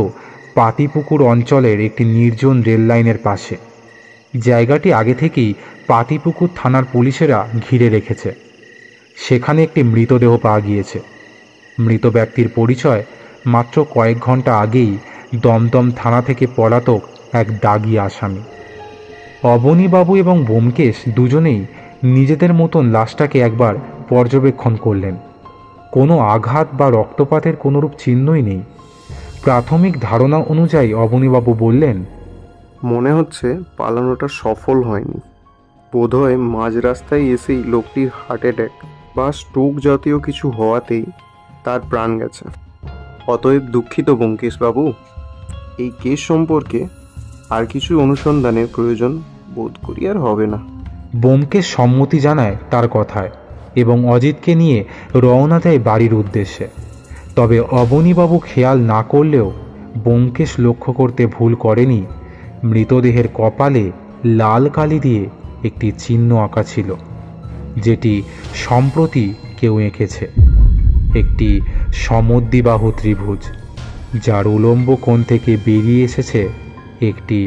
পাতিপুকুর অঞ্চলের একটি নির্জন রেল লাইনের পাশে। জায়গাটি আগে থেকেই পাতিপুকুর থানার পুলিশেরা ঘিরে রেখেছে। সেখানে একটি মৃতদেহ পাওয়া গিয়েছে। মৃত ব্যক্তির পরিচয় মাত্র কয়েক ঘন্টা আগেই দমদম থানা থেকে পলাতক এক দাগী আসামি। অবনীবাবু এবং ব্যোমকেশ দুজনেই নিজেদের মতন লাশটাকে একবার পর্যবেক্ষণ করলেন। কোনো আঘাত বা রক্তপাতের কোনোরূপ চিহ্নই নেই। প্রাথমিক ধারণা অনুযায়ী অবনীবাবু বললেন, মনে হচ্ছে পালানোটা সফল হয়নি। বোধহয় মাঝ রাস্তায় এসেই লোকটির হার্ট অ্যাটাক বা স্ট্রোক জাতীয় কিছু হওয়াতেই তার প্রাণ গেছে। অতএব দুঃখিত ব্যোমকেশবাবু, এই কেস সম্পর্কে আর কিছু অনুসন্ধানের প্রয়োজন বোধ করি আর হবে না। ব্যোমকেশ সম্মতি জানায় তার কথায় এবং অজিতকে নিয়ে রওনা দেয় বাড়ির উদ্দেশ্যে। তবে অবনীবাবু খেয়াল না করলেও ব্যোমকেশ লক্ষ্য করতে ভুল করেনি মৃতদেহের কপালে লাল কালি দিয়ে একটি চিহ্ন আঁকা ছিল, যেটি সম্প্রতি কেউ এঁকেছে। একটি সমদ্বিবাহু ত্রিভুজ, যার উলম্ব কোণ থেকে বেরিয়ে এসেছে একটি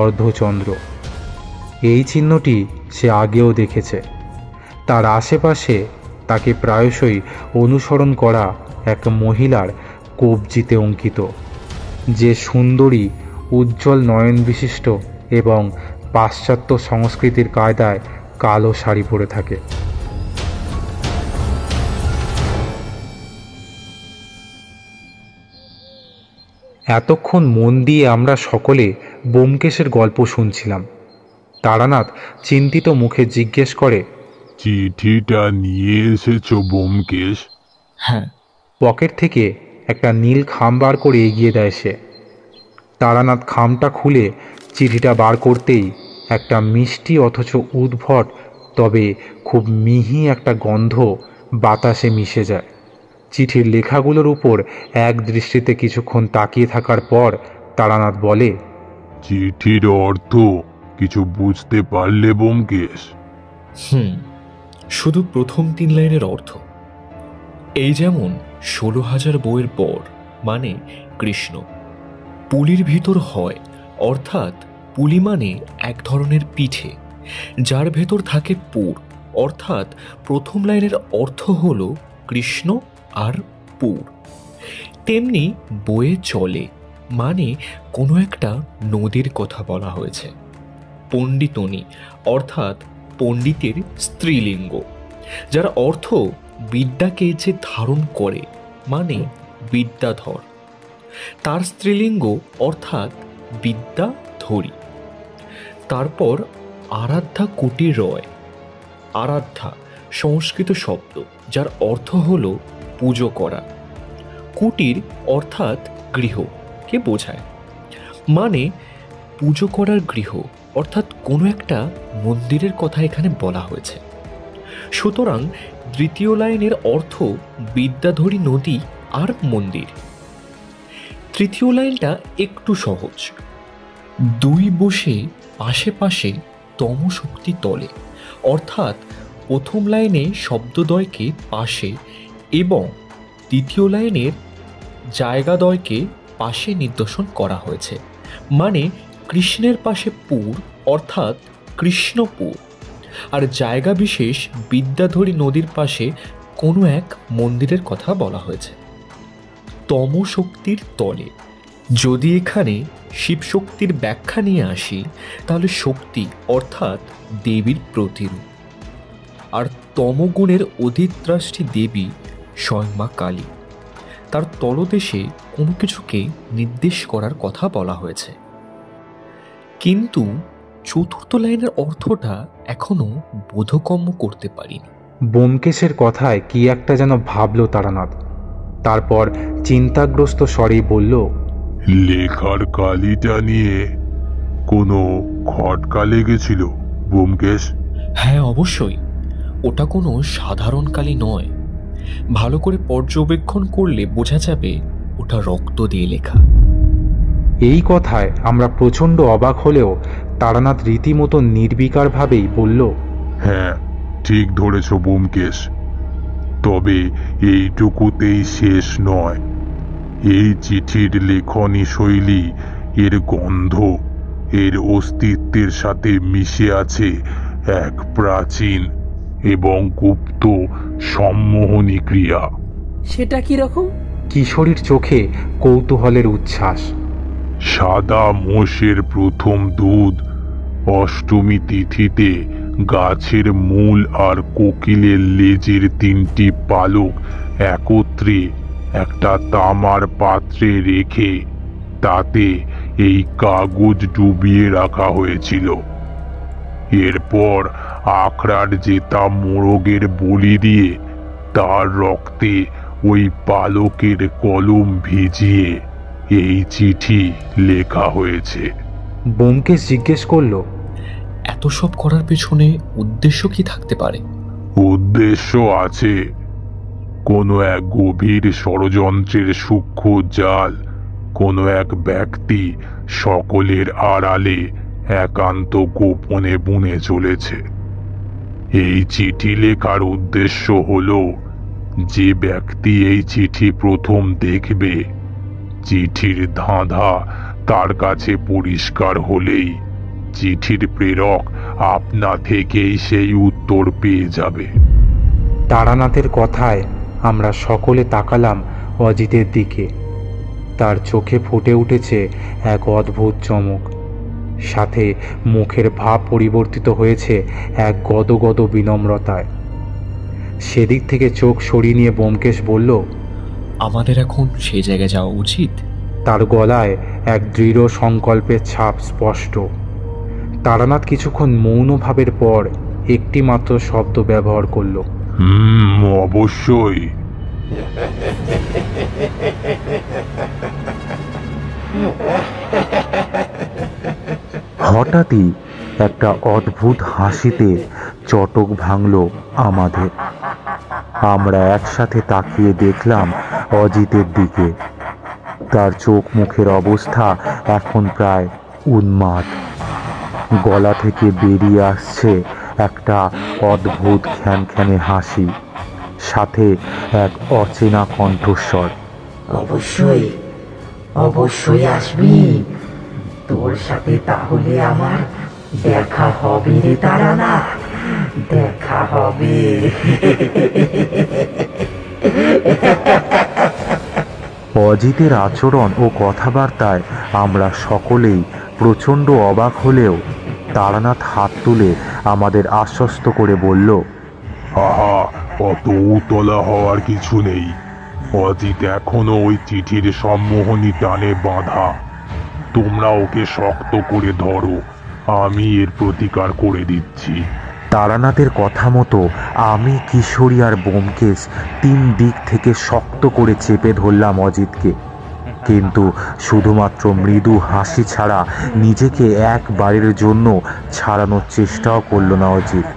অর্ধচন্দ্র। এই চিহ্নটি সে আগেও দেখেছে। তার আশেপাশে তাকে প্রায়শই অনুসরণ করা এক মহিলার কবজিতে অঙ্কিত, যে সুন্দরী, উজ্জ্বল নয়ন বিশিষ্ট এবং পাশ্চাত্য সংস্কৃতির কায়দায় কালো শাড়ি পরে থাকে। এতক্ষণ মন দিয়ে আমরা সকলে ব্যোমকেশের গল্প শুনছিলাম। তারানাথ চিন্তিত মুখে জিজ্ঞেস করে, চিঠিটা নিয়ে এসেছো ব্যোমকেশ? হ্যাঁ। পকেট থেকে একটা নীল খাম বার করে এগিয়ে দেয় সে। তারানাথ খামটা খুলে চিঠিটা বার করতেই একটা মিষ্টি অথচ উদ্ভট তবে খুব মিহি একটা গন্ধ বাতাসে মিশে যায়। চিঠির লেখাগুলোর উপর এক দৃষ্টিতে কিছুক্ষণ তাকিয়ে থাকার পর তারানাথ বলে, চিঠির অর্থ কিছু বুঝতে পারলে ব্যোমকেশ? শুধু প্রথম 3 লাইনের অর্থ। এই যেমন 16,000 বইয়ের পর মানে কৃষ্ণ, পুলির ভিতর হয়, অর্থাৎ পুলি মানে এক ধরনের পিঠে, যার ভেতর থাকে পুর, অর্থাৎ প্রথম লাইনের অর্থ হল কৃষ্ণ আর পুর। তেমনি বয়ে চলে মানে কোনো একটা নদীর কথা বলা হয়েছে। পণ্ডিতনী অর্থাৎ পণ্ডিতের স্ত্রীলিঙ্গ, যার অর্থ বিদ্যাকে যে ধারণ করে মানে বিদ্যাধর, তার স্ত্রীলিঙ্গ অর্থাৎ বিদ্যাধরী। তারপর আরাধ্যা কুটির রয়। আরাধ্যা সংস্কৃত শব্দ, যার অর্থ হল পুজো করা। কুটির অর্থাৎ গৃহকে বোঝায়, মানে পুজো করার গৃহ, অর্থাৎ কোনো একটা মন্দিরের কথা এখানে বলা হয়েছে। সুতরাং দ্বিতীয় লাইনের অর্থ বিদ্যাধরী নদী আর মন্দির। তৃতীয় লাইনটা একটু সহজ। 2 বসে পাশে পাশে তমশক্তি তলে, অর্থাৎ প্রথম লাইনে শব্দদ্বয়কে পাশে এবং দ্বিতীয় লাইনের জায়গাদ্বয়কে পাশে নির্দেশন করা হয়েছে, মানে কৃষ্ণের পাশে পুর অর্থাৎ কৃষ্ণপুর, আর জায়গা বিশেষ বিদ্যাধরী নদীর পাশে কোনো এক মন্দিরের কথা বলা হয়েছে। তমশক্তির তলে, যদি এখানে শিবশক্তির ব্যাখ্যা নিয়ে আসি তাহলে শক্তি অর্থাৎ দেবীর প্রতিরূপ, আর তমগুণের অধিত্রাষ্টি দেবী স্বয়ং মা কালী। তার তলদেশে কোনো কিছুকে নির্দেশ করার কথা বলা হয়েছে। কিন্তু চতুর্থ লাইনের অর্থটা এখনো বোধগম্য করতে পারিনি। ব্যোমকেশের কথায় কি একটা যেন ভাবল তারানাথ। তারপর চিন্তাগ্রস্ত স্বরেই বলল, লেখার কালিটা নিয়ে কোনো খটকা লেগেছিল ব্যোমকেশ? হ্যাঁ, অবশ্যই। ওটা কোনো সাধারণ কালি নয়। ভালো করে পর্যবেক্ষণ করলে বোঝা যাবে ওটা রক্ত দিয়ে লেখা। এই কথায় আমরা প্রচণ্ড অবাক হলেও তারানাথ রীতিমতো নির্বিকারভাবেই বলল, হ্যাঁ, ঠিক ধরেছ ব্যোমকেশ। তবে এইটুকুতেই শেষ নয়। এই চিঠির লেখনী শৈলী, এর গন্ধ, এর অস্তিত্বের সাথে মিশে আছে এক প্রাচীন এবং গুপ্ত সম্মোহনী ক্রিয়া। সেটা কি রকম? কিশোরীর চোখে কৌতূহলের উচ্ছ্বাস। সাদা মোষের প্রথম দুধ অষ্টমী তিথিতে গাছের মূল আর কোকিলের লেজের 3টি পালক একত্রে একটা তামার পাত্রে রেখে তাতে এই কাগজ ডুবিয়ে রাখা হয়েছিল। এরপর আখড়ার জেতা মোরগের বলি দিয়ে তার রক্তে ওই পালকের কলম ভিজিয়ে এই চিঠি লেখা হয়েছে। ব্যোমকেশ জিজ্ঞেস করলো, এত সব করার পেছনে উদ্দেশ্য কি থাকতে পারে? উদ্দেশ্য আছে। কোনো এক গভীর ষড়যন্ত্রের সূক্ষ্ম জাল কোনো এক ব্যক্তি সকলের আড়ালে একান্ত গোপনে বুনে চলেছে। এই চিঠি লেখার উদ্দেশ্য হলো, যে ব্যক্তি এই চিঠি প্রথম দেখবে, চিঠির ধাঁধা তার কাছে পরিষ্কার হলেই চিঠির প্রেরক আপনা থেকেই সেই উত্তর পেয়ে যাবে। তারানাথের কথায় আমরা সকলে তাকালাম অজিতের দিকে। তার চোখে ফুটে উঠেছে এক অদ্ভুত চমক, সাথে মুখের ভাব পরিবর্তিত হয়েছে এক গদগদ বিনম্রতায়। সেদিক থেকে চোখ সরিয়ে নিয়ে ব্যোমকেশ বলল, আমাদের এখন সেই জায়গায় যাওয়া উচিত। তার গলায় এক দৃঢ় সংকল্পের ছাপ স্পষ্ট। তারানাথ কিছুক্ষণ মৌন ভাবের পর একটি মাত্র শব্দ ব্যবহার করলো, অবশ্যই। হঠাৎই একটা অদ্ভুত হাসিতে চটক ভাঙল আমাদের। আমরা একসাথে তাকিয়ে দেখলাম অজিতের দিকে। তার চোখ মুখের অবস্থা এখন প্রায় উন্মাদ। গলা থেকে বেরিয়ে আসছে একটা অদ্ভুত খ্যানখ্যানে হাসি, সাথে এক অচেনা কণ্ঠস্বর, অবশ্যই অবশ্যই আসবি। তোর সাথে তাহলে আমার দেখা হবে রে তারানাথ, দেখা হবে। অজিতের আচরণ ও কথাবার্তায় আমরা সকলেই প্রচণ্ড অবাক হলেও তারানাথ হাত তুলে আমাদের আশ্বস্ত করে বলল, আহা, অত উতলা হওয়ার কিছু নেই। অজিত এখনো ওই চিঠির সম্মোহনী টানে বাঁধা। তোমরা ওকে শক্ত করে ধরো, আমি এর প্রতিকার করে দিচ্ছি। তারানাথের কথা মতো আমি, কিশোরী আর ব্যোমকেশ 3 দিক থেকে শক্ত করে চেপে ধরলাম অজিতকে। কিন্তু শুধুমাত্র মৃদু হাসি ছাড়া নিজেকে একবারের জন্য ছাড়ানোর চেষ্টাও করল না অজিত।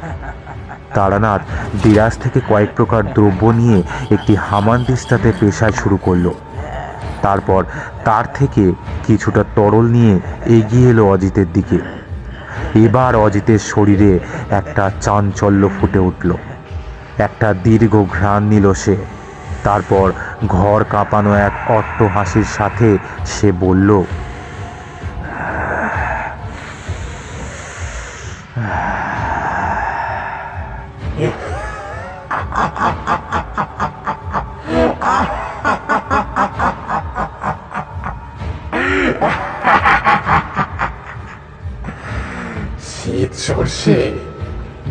তারানাথ বিরাজ থেকে কয়েক প্রকার দ্রব্য নিয়ে একটি হামানদিস্তাতে পেশায় শুরু করলো। তারপর তার থেকে কিছুটা তরল নিয়ে এগিয়ে এলো অজিতের দিকে। এবার অজিতের শরীরে একটা চাঞ্চল্য ফুটে উঠল। একটা দীর্ঘ ঘ্রাণ নিল সে। তারপর ঘর কাঁপানো এক অট্টহাসির সাথে সে বলল, শীত সর্ষে,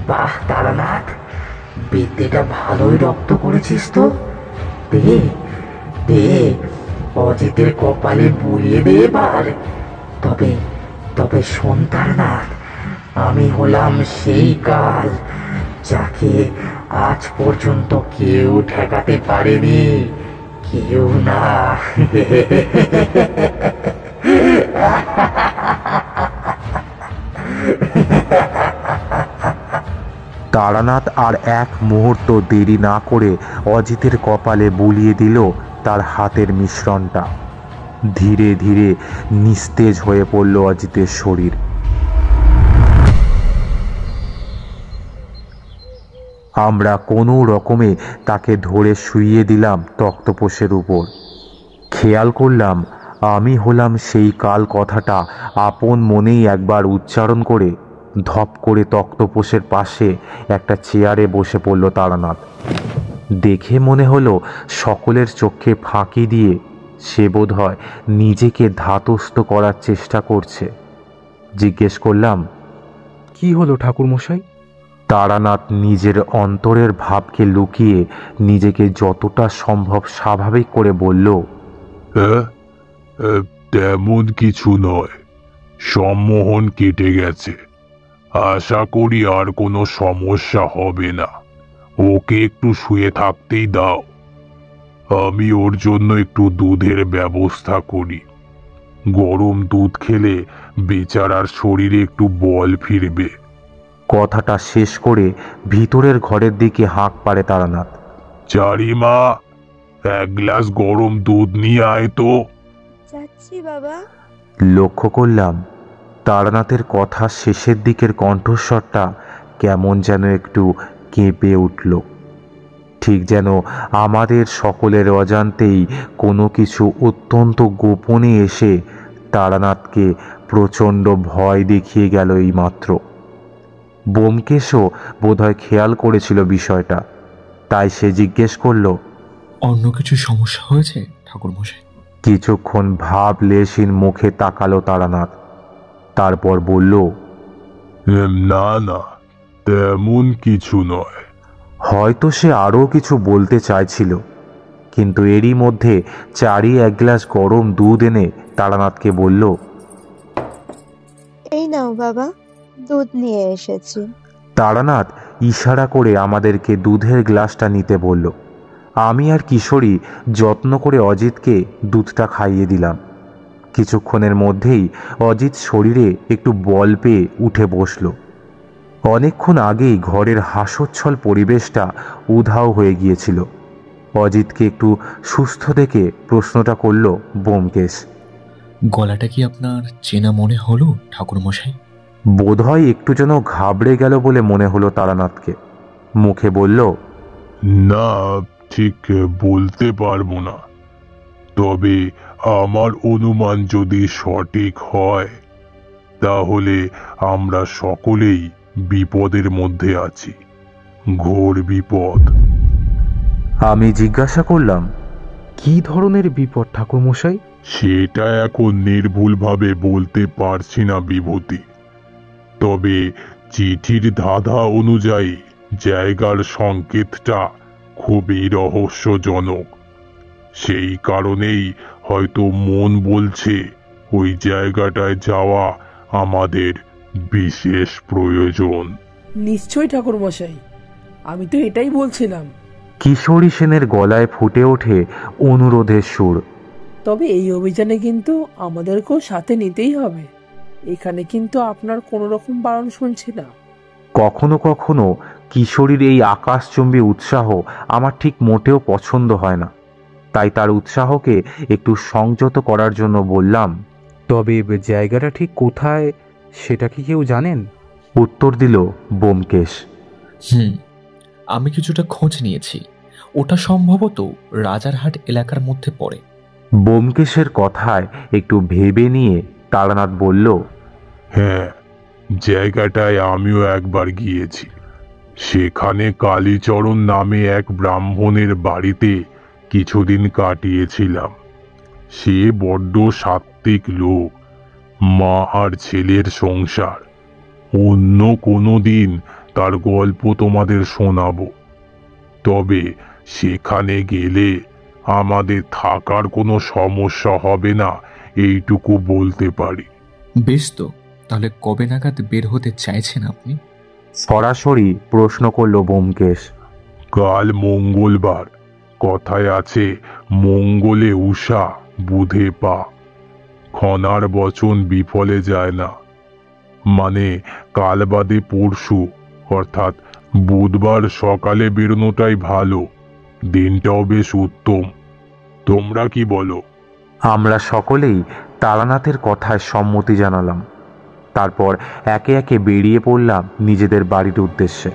বাহ তারানাথ, বিদ্যেটা ভালোই রপ্ত করেছিস তো। দে দে, অজিতের কপালে বুলিয়ে দে এবার। তবে তবে শোন তারানাথ, আমি হলাম সেই কাল যাকে আজ পর্যন্ত কেউ ঠেকাতে পারেনি, কেউ না। তারানাথ আর এক মুহূর্ত দেরি না করে অজিতের কপালে বুলিয়ে দিল তার হাতের মিশ্রণটা। ধীরে ধীরে নিস্তেজ হয়ে পড়ল অজিতের শরীর। আমরা কোনো রকমে তাকে ধরে শুইয়ে দিলাম তক্তপোষের উপর। খেয়াল করলাম আমি হলাম সেই কাল কথাটা আপন মনেই একবার উচ্চারণ করে ধপ করে তক্তপোষের পাশে একটা চেয়ারে বসে পড়ল তারানাথ। দেখে মনে হলো সকলের চোখে ফাঁকি দিয়ে সে বোধহয় নিজেকে ধাতস্থ করার চেষ্টা করছে। জিজ্ঞেস করলাম, কি হলো ঠাকুরমশাই? তারানাথ নিজের অন্তরের ভাবকে লুকিয়ে নিজেকে যতটা সম্ভব স্বাভাবিক করে বলল, তেমন কিছু নয়, সম্মোহন কেটে গেছে। আশা করি আর কোনো সমস্যা হবে না। ওকে একটু শুয়ে থাকতেই দাও, আমি ওর জন্য একটু দুধের ব্যবস্থা করি। গরম দুধ খেলে বেচারার শরীরে একটু বল ফিরবে। কথাটা শেষ করে ভিতরের ঘরের দিকে হাঁক পাড়ে তারানাথ। চারিমা, এক গ্লাস গরম দুধ নিয়ে আয় তো। যাচ্ছি বাবা। লক্ষ্য করলাম তারানাথের কথা শেষের দিকের কণ্ঠস্বরটা কেমন যেন একটু কেঁপে উঠল, ঠিক যেন আমাদের সকলের অজান্তেই কোনো কিছু অত্যন্ত গোপনে এসে তারানাথকে প্রচণ্ড ভয় দেখিয়ে গেল। এইমাত্র ব্যোমকেশও বোধহয় খেয়াল করেছিল বিষয়টা, তাই সে জিজ্ঞেস করল, অন্য কিছু সমস্যা হয়েছে ঠাকুরমশাই? কিছুক্ষণ ভাবলেশহীন মুখে তাকালো তারানাথ, তারপর বলল, না না, তেমন কিছু নয়। হয়তো সে আরও কিছু বলতে চাইছিল, কিন্তু এরই মধ্যে চারি এক গ্লাস গরম দুধ এনে তারানাথকে বলল, এই নাও বাবা, দুধ নিয়ে এসেছি। তারানাথ ইশারা করে আমাদেরকে দুধের গ্লাসটা নিতে বলল। আমি আর কিশোরী যত্ন করে অজিতকে দুধটা খাইয়ে দিলাম। কিছুক্ষণের মধ্যেই অজিত শরীরে একটু বল পেয়ে উঠে বসল। অনেকক্ষণ আগেই ঘরের হাস্যোচ্ছল পরিবেশটা উধাও হয়ে গিয়েছিল। অজিতকে একটু সুস্থ দেখে প্রশ্নটা করল ব্যোমকেশ, গলাটা কি আপনার চেনা মনে হলো ঠাকুরমশাই? বোধহয় একটু যেন ঘাবড়ে গেল বলে মনে হলো তারানাথকে। মুখে বলল, না, ঠিক বলতে পারবো না, তবে আমার অনুমান যদি সঠিক হয় তাহলে আমরা সকলেই বিপদের মধ্যে আছি, ঘোর বিপদ। আমি জিজ্ঞাসা করলাম, কি ধরনের বিপদ ঠাকুরমশাই? সেটা এখন নির্ভুলভাবে বলতে পারছি না বিভূতি, তবে চিঠির ধাঁধা অনুযায়ী জায়গার সংকেতটা খুবই রহস্যজনক। সেই কারণেই হয়তো মন বলছে ওই জায়গাটায় যাওয়া আমাদের বিশেষ প্রয়োজন। নিশ্চয়ই ঠাকুরমশাই, আমি তো এটাই বলছিলাম। কিশোরী সেনের গলায় ফুটে ওঠে অনুরোধের সুর। তবে এই অভিযানে কিন্তু আমাদেরকেও সাথে নিতেই হবে। এখানে কিন্তু আপনার কোনো রকম বারণ শুনছি না। কখনো কখনো কিশোরীর এই আকাশচুম্বী উৎসাহ আমার ঠিক মোটেও পছন্দ হয় না, তাই তার উৎসাহকে একটু সংযত করার জন্য বললাম, তবে জায়গাটা ঠিক কোথায় সেটা কি কেউ জানেন? উত্তর দিল ব্যোমকেশ, আমি কিছুটা খোঁজ নিয়েছি, ওটা সম্ভবত রাজারহাট এলাকার মধ্যে পড়ে। ব্যোমকেশের কথায় একটু ভেবে নিয়ে তারানাথ বলল, হ্যাঁ, জায়গাটায় আমিও একবার গিয়েছি। সেখানে কালীচরণ নামে এক ব্রাহ্মণের বাড়িতে কিছুদিন কাটিয়েছিলাম। সে বড্ড সাত্ত্বিক লোক, মা আর ছেলের সংসার। অন্য কোনো দিন তার গল্প তোমাদের শোনাবো, তবে সেখানে গেলে আমাদের থাকার কোনো সমস্যা হবে না এইটুকু বলতে পারি। বেশ, তো তাহলে কবে নাগাদ বের হতে চাইছেন আপনি? সরাসরি প্রশ্ন করল ব্যোমকেশ। কাল মঙ্গলবার, কথায় আছে মঙ্গলে উষা বুধে পা, ক্ষণার বচন বিফলে যায় না। মানে কাল বাদে পরশু, অর্থাৎ বুধবার সকালে বেরোনোটাই ভালো, দিনটাও বেশ উত্তম। তোমরা কি বলো? আমরা সকলেই তারানাথের কথায় সম্মতি জানালাম। তারপর একে একে বেরিয়ে পড়লাম নিজেদের বাড়ির উদ্দেশ্যে।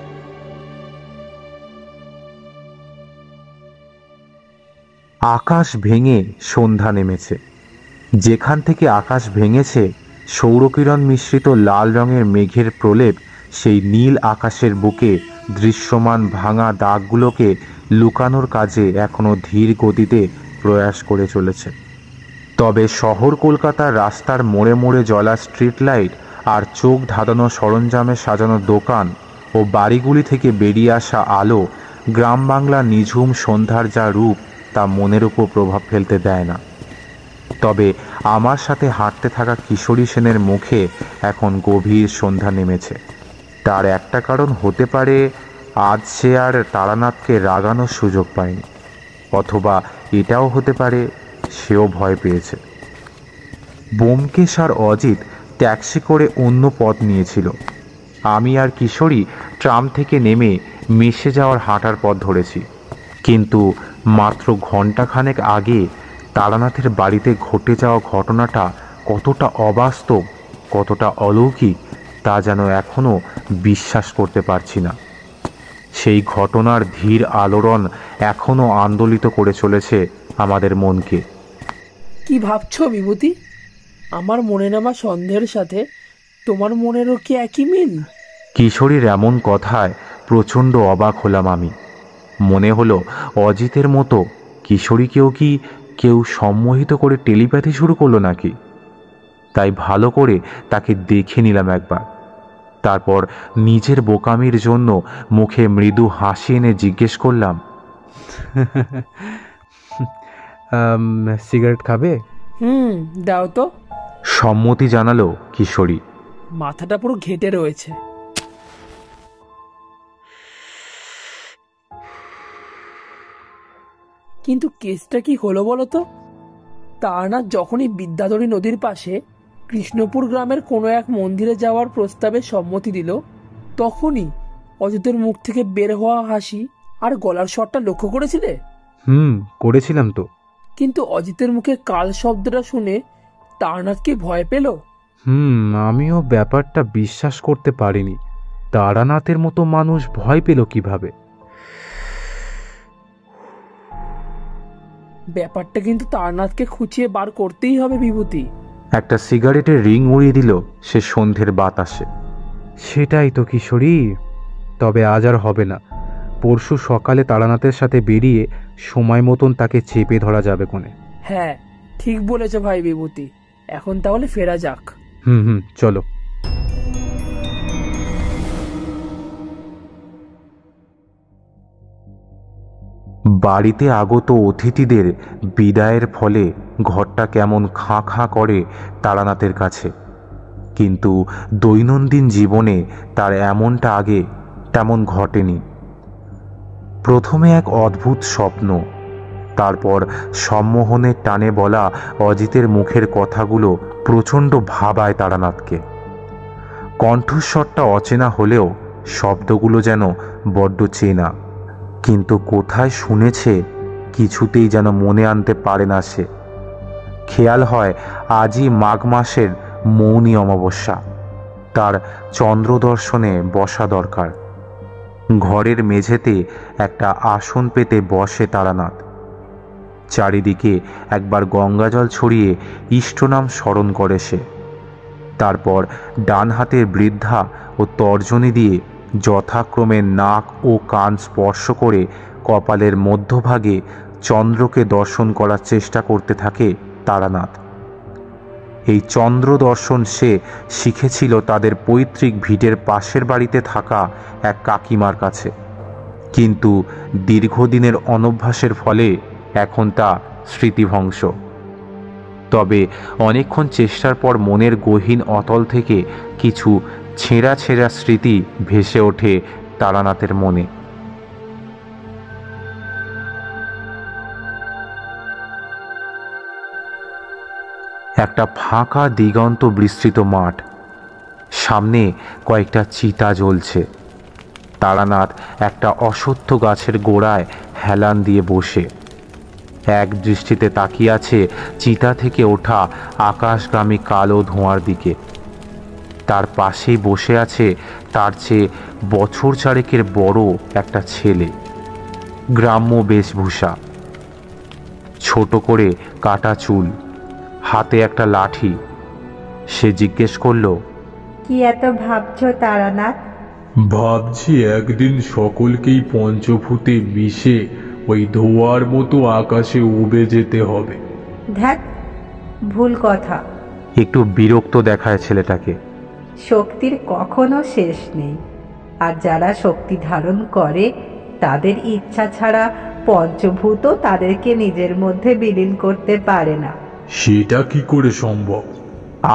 আকাশ ভেঙে সন্ধ্যা নেমেছে। যেখান থেকে আকাশ ভেঙেছে সৌরকিরণ মিশ্রিত লাল রঙের মেঘের প্রলেপ সেই নীল আকাশের বুকে দৃশ্যমান ভাঙা দাগগুলোকে লুকানোর কাজে এখনো ধীর গতিতে প্রয়াস করে চলেছে। তবে শহর কলকাতার রাস্তার মোড়ে মোড়ে জ্বলা স্ট্রিট লাইট আর চোখ ধাঁধানো সরঞ্জামে সাজানো দোকান ও বাড়িগুলি থেকে বেরিয়ে আসা আলো গ্রাম বাংলার নিঝুম সন্ধ্যার যা রূপ তা মনের উপর প্রভাব ফেলতে দেয় না। তবে আমার সাথে হাঁটতে থাকা কিশোরী সেনের মুখে এখন গভীর সন্ধ্যা নেমেছে। তার একটা কারণ হতে পারে আজ সে আর তারানাথকে রাগানোর সুযোগ পায়নি, অথবা এটাও হতে পারে সেও ভয় পেয়েছে। ব্যোমকেশ আর অজিত ট্যাক্সি করে অন্য পথ নিয়েছিল। আমি আর কিশোরী ট্রাম থেকে নেমে মিশে যাওয়ার হাঁটার পথ ধরেছি। কিন্তু মাত্র ঘণ্টাখানেক আগে তারানাথের বাড়িতে ঘটে যাওয়া ঘটনাটা কতটা অবাস্তব, কতটা অলৌকিক তা যেন এখনও বিশ্বাস করতে পারছি না। সেই ঘটনার ধীর আলোড়ন এখনও আন্দোলিত করে চলেছে আমাদের মনকে। কি ভাবছো বিভূতি? আমার মনে নামা সন্দেহের সাথে তোমার মনেরও কি একই মিল? কিশোরীর এমন কথায় প্রচণ্ড অবাক হলাম আমি। মনে হলো অজিতের মতো কিশোরীকেও কি কেউ সম্মোহিত করে টেলিপ্যাথি শুরু করলো নাকি। তাই ভালো করে তাকে দেখে নিলাম একবার। তারপর নিজের বোকামির জন্য মুখে মৃদু হাসি এনে জিজ্ঞেস করলাম, সিগারেট খাবে? দাও তো। সম্মতি জানালো কিশোরী। মাথাটা পুরো ঘেটে রয়েছে। কিন্তু কেসটা কি হলো বলো তো? তারানাথ যখনই বিদ্যাধরী নদীর পাশে কৃষ্ণপুর গ্রামের কোনো এক মন্দিরে যাওয়ার প্রস্তাবে সম্মতি দিল, তখনই অজিতের মুখ থেকে বের হওয়া হাসি আর গলার স্বরটা লক্ষ্য করেছিলে? করেছিলাম তো। কিন্তু অজিতের মুখে কাল শব্দটা শুনে তারানাথ কি ভয় পেল? আমিও ব্যাপারটা বিশ্বাস করতে পারিনি। তারানাথের মতো মানুষ ভয় পেল কিভাবে? ব্যাপারটা কিন্তু তারানাথকে খুঁচিয়ে বার করতেই হবে বিভূতি। একটা সিগারেটের রিং উড়িয়ে দিল সে সন্ধ্যের বাতাসে। সেটাই তো কিশোরী। তবে আজ আর হবে না। পরশু সকালে তারানাথের সাথে বেরিয়ে সময় মতন তাকে চেপে ধরা যাবে কোনে। হ্যাঁ, ঠিক বলেছ ভাই বিভূতি। এখন তাহলে ফেরা যাক। চলো। বাড়িতে আগত অতিথিদের বিদায়ের ফলে ঘরটা কেমন খাঁ খাঁ করে তারানাথের কাছে। কিন্তু দৈনন্দিন জীবনে তার এমনটা আগে তেমন ঘটেনি। প্রথমে এক অদ্ভুত স্বপ্ন, তারপর সম্মোহনের টানে বলা অজিতের মুখের কথাগুলো প্রচণ্ড ভাবায় তারানাথকে। কণ্ঠস্বরটা অচেনা হলেও শব্দগুলো যেন বড্ড চেনা। কিন্তু কোথায় শুনেছে কিছুতেই যেন মনে আনতে পারে না সে। খেয়াল হয় আজই মাঘ মাসের মৌনী অমাবস্যা, তার চন্দ্রদর্শনে বসা দরকার। ঘরের মেঝেতে একটা আসন পেতে বসে তারানাথ। চারিদিকে একবার গঙ্গাজল ছড়িয়ে ইষ্টনাম স্মরণ করে সে। তারপর ডান হাতের বৃদ্ধা ও তর্জনী দিয়ে যথাক্রমে নাক ও কান স্পর্শ করে কপালের মধ্যভাগে চন্দ্রকে দর্শন করার চেষ্টা করতে থাকে তারানাথ। এই চন্দ্র দর্শন সে শিখেছিল তাদের পৈতৃক ভিটের পাশের বাড়িতে থাকা এক কাকিমার কাছে। কিন্তু দীর্ঘদিনের অনভ্যাসের ফলে এখন তা স্মৃতিভংশ। তবে অনেকক্ষণ চেষ্টার পর মনের গহীন অতল থেকে কিছু ছেঁড়া ছেঁড়া স্মৃতি ভেসে ওঠে তারানাথের মনে। একটা ফাঁকা দিগন্ত বিস্তৃত মাঠ, সামনে কয়েকটা চিতা জ্বলছে। তারানাথ একটা অশ্বত্থ গাছের গোড়ায় হেলান দিয়ে বসে এক দৃষ্টিতে তাকিয়ে আছে চিতা থেকে ওঠা আকাশগামী কালো ধোঁয়ার দিকে। তার পাশেই বসে আছে তার চেয়ে বছর চারেকের বড় একটা ছেলে, গ্রাম্য বেশভূষা, ছোট করে কাটা চুল, হাতে একটা লাঠি। সে জিজ্ঞেস করলো, কি এত ভাবছো তারানাথ? ভাবছি একদিন সকলকেই পঞ্চভূতে মিশে ওই ধোঁয়ার মতো আকাশে উবে যেতে হবে। ধ্যাৎ, ভুল কথা। একটু বিরক্ত দেখায় ছেলেটাকে। শক্তির কখনো শেষ নেই। আর যারা শক্তি ধারণ করে তাদের ইচ্ছা ছাড়া পঞ্চভূতও তাদেরকে নিজের মধ্যে বিলীন করতে পারে না। সেটা কি করে সম্ভব?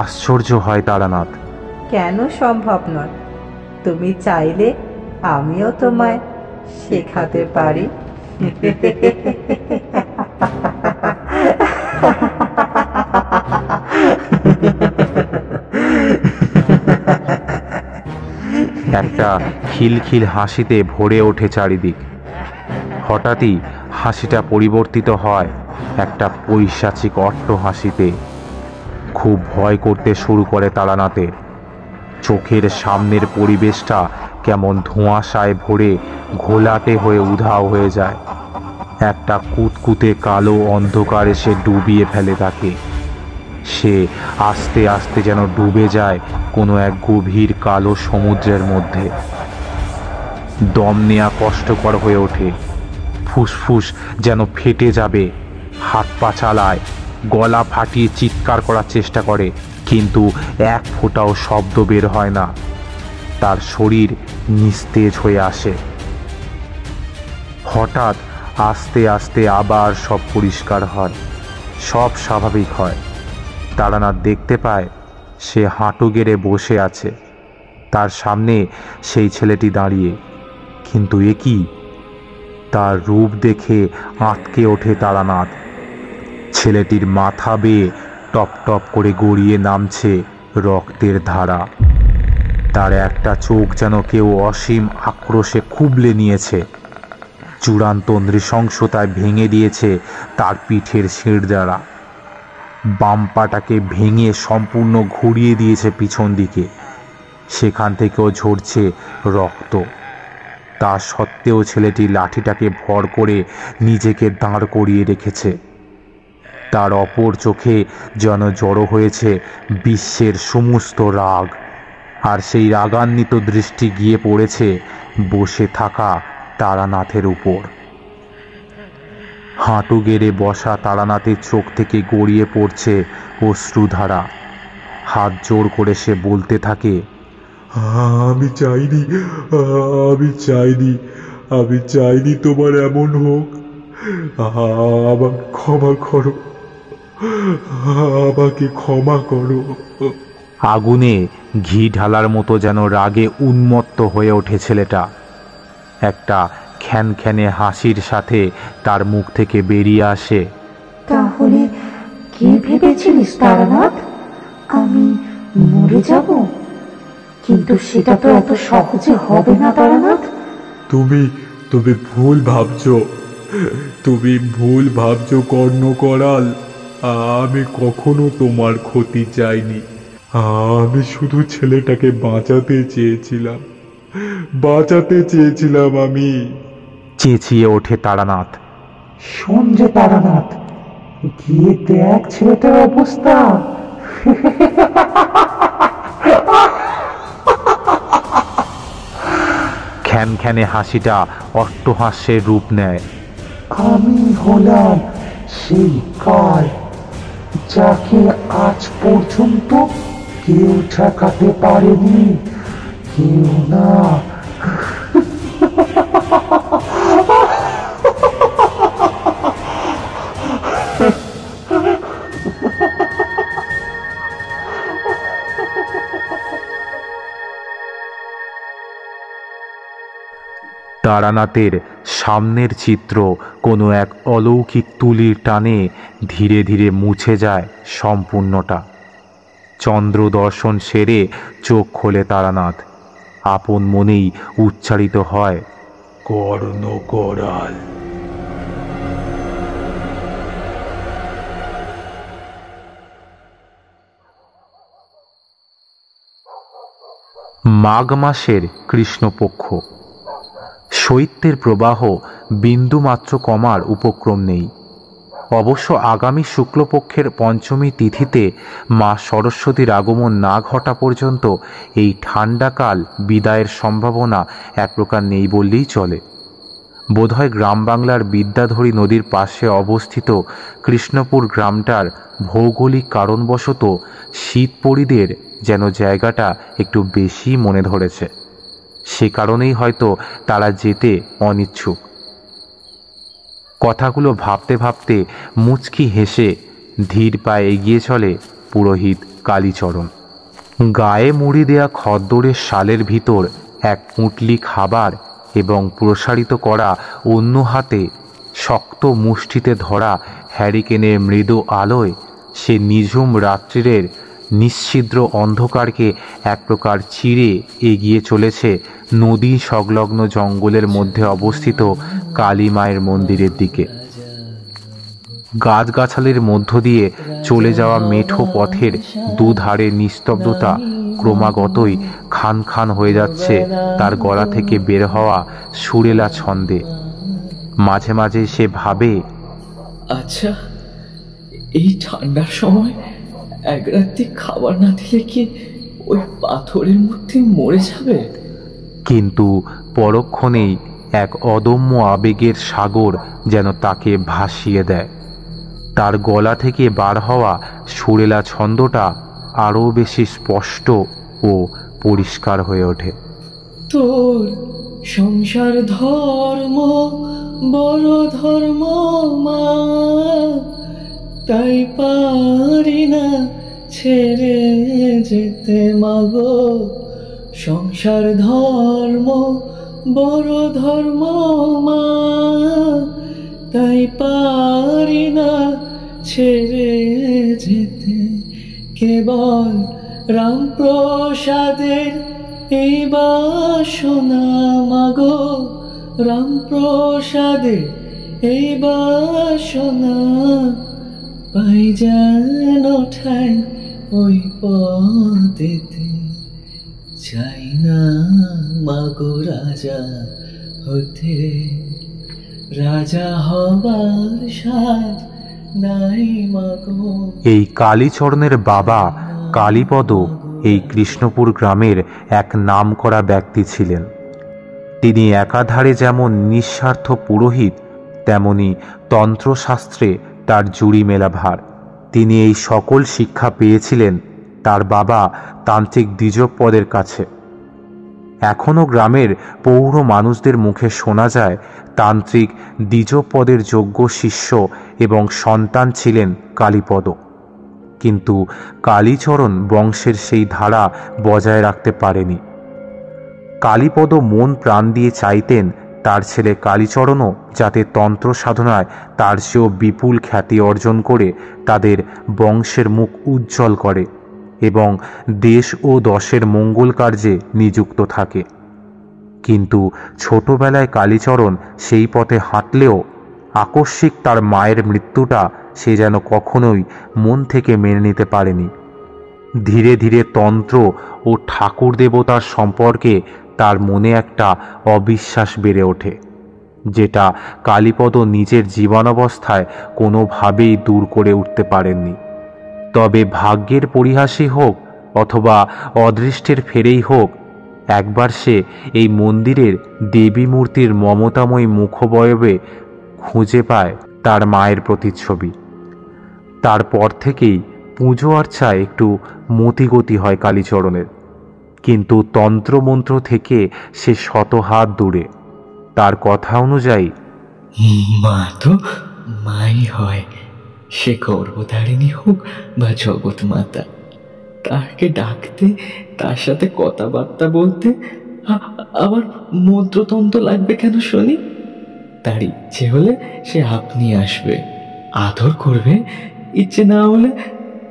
আশ্চর্য হয় তারানাথ। কেন সম্ভব নয়? তুমি চাইলে আমিও তোমায় শেখাতে পারি। একটা খিলখিল হাসিতে ভরে ওঠে চারিদিক। হঠাৎই হাসিটা পরিবর্তিত হয় একটা পৈশাচিক অট্ট হাসিতে। খুব ভয় করতে শুরু করে তারানাথের। চোখের সামনের পরিবেশটা কেমন ধোঁয়াশায় ভরে ঘোলাটে হয়ে উধাও হয়ে যায়। একটা কুতকুতে কালো অন্ধকার এসে ডুবিয়ে ফেলে তাকে। সে আস্তে আস্তে যেন ডুবে যায় কোনো এক গভীর কালো সমুদ্রের মধ্যে। দম নেওয়া কষ্টকর হয়ে ওঠে। ফুসফুস যেন ফেটে যাবে। হাত পা চালায়, গলা ফাটিয়ে চিৎকার করার চেষ্টা করে, কিন্তু এক ফোঁটাও শব্দ বের হয় না। তার শরীর নিস্তেজ হয়ে আসে। হঠাৎ আস্তে আস্তে আবার সব পরিষ্কার হয়, সব স্বাভাবিক হয়। তারানাথ দেখতে পায় সে হাঁটু গেড়ে বসে আছে। তার সামনে সেই ছেলেটি দাঁড়িয়ে। কিন্তু এ কি? তার রূপ দেখে আঁতকে ওঠে তারানাথ। ছেলেটির মাথা বেয়ে টপ টপ করে গড়িয়ে নামছে রক্তের ধারা। তার একটা চোখ যেন কেউ অসীম আক্রোশে খুবলে নিয়েছে। চূড়ান্ত নৃশংসতায় ভেঙে দিয়েছে তার পিঠের শিরদাঁড়া। বাম পাটাকে ভেঙে সম্পূর্ণ ঘুরিয়ে দিয়েছে পিছন দিকে। সেখান থেকেও ঝরছে রক্ত। তা সত্ত্বেও ছেলেটি লাঠিটাকে ভর করে নিজেকে দাঁড় করিয়ে রেখেছে। তার অপর চোখে যেন জড়ো হয়েছে বিশ্বের সমস্ত রাগ, আর সেই রাগান্বিত দৃষ্টি গিয়ে পড়েছে বসে থাকা তারানাথের উপর। হাঁটু গেড়ে বসা তারানাথের চোখ থেকে গড়িয়ে পড়ছে অশ্রুধারা। হাত জোর করে সে বলতে থাকে, আমি চাইনি, আমি চাইনি, আমি চাইনি তোমার এমন হোক। আমাকে ক্ষমা করো, আমাকে ক্ষমা করো। আগুনে ঘি ঢালার মতো যেন রাগে উন্মত্ত হয়ে ওঠে ছেলেটা। একটা খ্যানখ্যানে হাসির সাথে তার মুখ থেকে বেরিয়ে আসে, তাহলে কি ভেবেছিলিস তারানাথ? আমি মরে যাব? কিন্তু সেটা তো এত সহজে হবে না তারানাথ। তুমি তুমি ভুল ভাবছো, তুমি ভুল ভাবছো কর্ণকরাল। আমি কখনো তোমার ক্ষতি চাইনি। আমি শুধু ছেলেটাকে বাঁচাতে চেয়েছিলাম, বাঁচাতে চেয়েছিলাম আমি। চেঁচিয়ে ওঠে তারানাথ। শোন যে তারানাথ, গিয়ে দেখ ছেলেটার অবস্থা। খ্যানখ্যানে হাসিটা অট্টহাস্যের রূপ নেয়। আমি হলাম সেই কাল, যাকে আজ পর্যন্ত কেউ ঠেকাতে পারেনি, কেউ না। তারানাথের সামনের চিত্র কোনো এক অলৌকিক তুলির টানে ধীরে ধীরে মুছে যায় সম্পূর্ণটা। চন্দ্র দর্শন সেরে চোখ খোলে তারানাথ। আপন মনেই উচ্চারিত হয়, কর্ণকরাল। মাঘ মাসের কৃষ্ণপক্ষ। শৈত্যের প্রবাহ বিন্দুমাত্র কমার উপক্রম নেই। অবশ্য আগামী শুক্লপক্ষের পঞ্চমী তিথিতে মা সরস্বতীর আগমন না ঘটা পর্যন্ত এই ঠান্ডাকাল বিদায়ের সম্ভাবনা এক প্রকার নেই বললেই চলে। বোধহয় গ্রাম বাংলার বিদ্যাধরী নদীর পাশে অবস্থিত কৃষ্ণপুর গ্রামটার ভৌগোলিক কারণবশত শীত পরিদের যেন জায়গাটা একটু বেশি মনে ধরেছে। সে কারণেই হয়তো তারা যেতে অনিচ্ছুক। কথাগুলো ভাবতে ভাবতে মুচকি হেসে ধীর পায়ে এগিয়ে চলে পুরোহিত কালীচরণ। গায়ে মুড়ি দেয়া খদ্দরের শালের ভিতর এক পুঁটলি খাবার এবং প্রসারিত করা অন্য হাতে শক্ত মুষ্টিতে ধরা হ্যারিকেনের মৃদু আলোয় সে নিঝুম রাত্রিরের নিশ্ছিদ্র অন্ধকারকে এক প্রকার চিরে এগিয়ে চলেছে নদী সংলগ্ন জঙ্গলের মধ্যে অবস্থিত কালী মায়ের মন্দিরের দিকে। গাছগাছালির মধ্য দিয়ে চলে যাওয়া মেঠো পথের দুধারে নিস্তব্ধতা ক্রমাগতই খান খান হয়ে যাচ্ছে তার গলা থেকে বের হওয়া সুরেলা ছন্দে। মাঝে মাঝে সে ভাবে, আচ্ছা, এই ঠান্ডার সময় এক রাত্রি খাবার না দিলে কি ওই পাথরের মূর্তি মরে যাবে? কিন্তু পরক্ষণেই এক অদম্য আবেগের সাগর যেন তাকে ভাসিয়ে দেয়। তার গলা থেকে বার হওয়া সুরেলা ছন্দটা আরও বেশি স্পষ্ট ও পরিষ্কার হয়ে ওঠে। তোর সংসার ধর্ম বড় ধর্ম মা, তাই পারি না ছেড়ে যেতে মাগো। সংসার ধর্ম বড় ধর্ম মা, তাই পারি না ছেড়ে যেতে। কেবল রামপ্রসাদের এই বাসনা মাগো, রামপ্রসাদের এই বাসনা, পাই যেন ঠাই ওই পথেতে। চাই না মাগো রাজা হতে, রাজা হবার সাজ নাই মাগো। এই কালীচরণের বাবা কালীপদ এই কৃষ্ণপুর গ্রামের এক নামকরা ব্যক্তি ছিলেন। তিনি একাধারে যেমন নিঃস্বার্থ পুরোহিত, তেমনি তন্ত্রশাস্ত্রে তার জুড়ি মেলা ভার। তিনি এই সকল শিক্ষা পেয়েছিলেন তার বাবা তান্ত্রিক দ্বিজপদের কাছে। এখনও গ্রামের পৌর মানুষদের মুখে শোনা যায় তান্ত্রিক দ্বিজপদের যোগ্য শিষ্য এবং সন্তান ছিলেন কালীপদ। কিন্তু কালীচরণ বংশের সেই ধারা বজায় রাখতে পারেনি। কালীপদ মন প্রাণ দিয়ে চাইতেন তার ছেলে কালীচরণও যাতে তন্ত্র সাধনায় তার চেয়েও বিপুল খ্যাতি অর্জন করে তাদের বংশের মুখ উজ্জ্বল করে এবং দেশ ও দশের মঙ্গল কার্যে নিযুক্ত থাকে। কিন্তু ছোটবেলায় কালীচরণ সেই পথে হাঁটলেও আকস্মিক তার মায়ের মৃত্যুটা সে যেন কখনোই মন থেকে মেনে নিতে পারেনি। ধীরে ধীরে তন্ত্র ও ঠাকুর দেবতার সম্পর্কে তার মনে একটা অবিশ্বাস বেড়ে ওঠে, যেটা কালীপদ নিজের জীবনাবস্থায় কোনোভাবেই দূর করে উঠতে পারেননি। তবে ভাগ্যের পরিহাসই হোক অথবা অদৃষ্টের ফেরেই হোক, একবার সে এই মন্দিরের দেবী মূর্তির মমতাময়ী মুখবয়বে খুঁজে পায় তার মায়ের প্রতিচ্ছবি। তারপর থেকেই পুজো আর্চায় একটু মতিগতি হয় কালীচরণের, কিন্তু তন্ত্রমন্ত্র থেকে সে শত হাত দূরে। তার কথা অনুযায়ী মা তো মাই হয়, সে গর্ভধারিণী হোক বা জগৎ মাতা। তাকে ডাকতে, তার সাথে কথাবার্তা বলতে আবার মন্ত্রতন্ত্র লাগবে কেন শুনি? তার ইচ্ছে হলে সে আপনি আসবে, আদর করবে, ইচ্ছে না হলে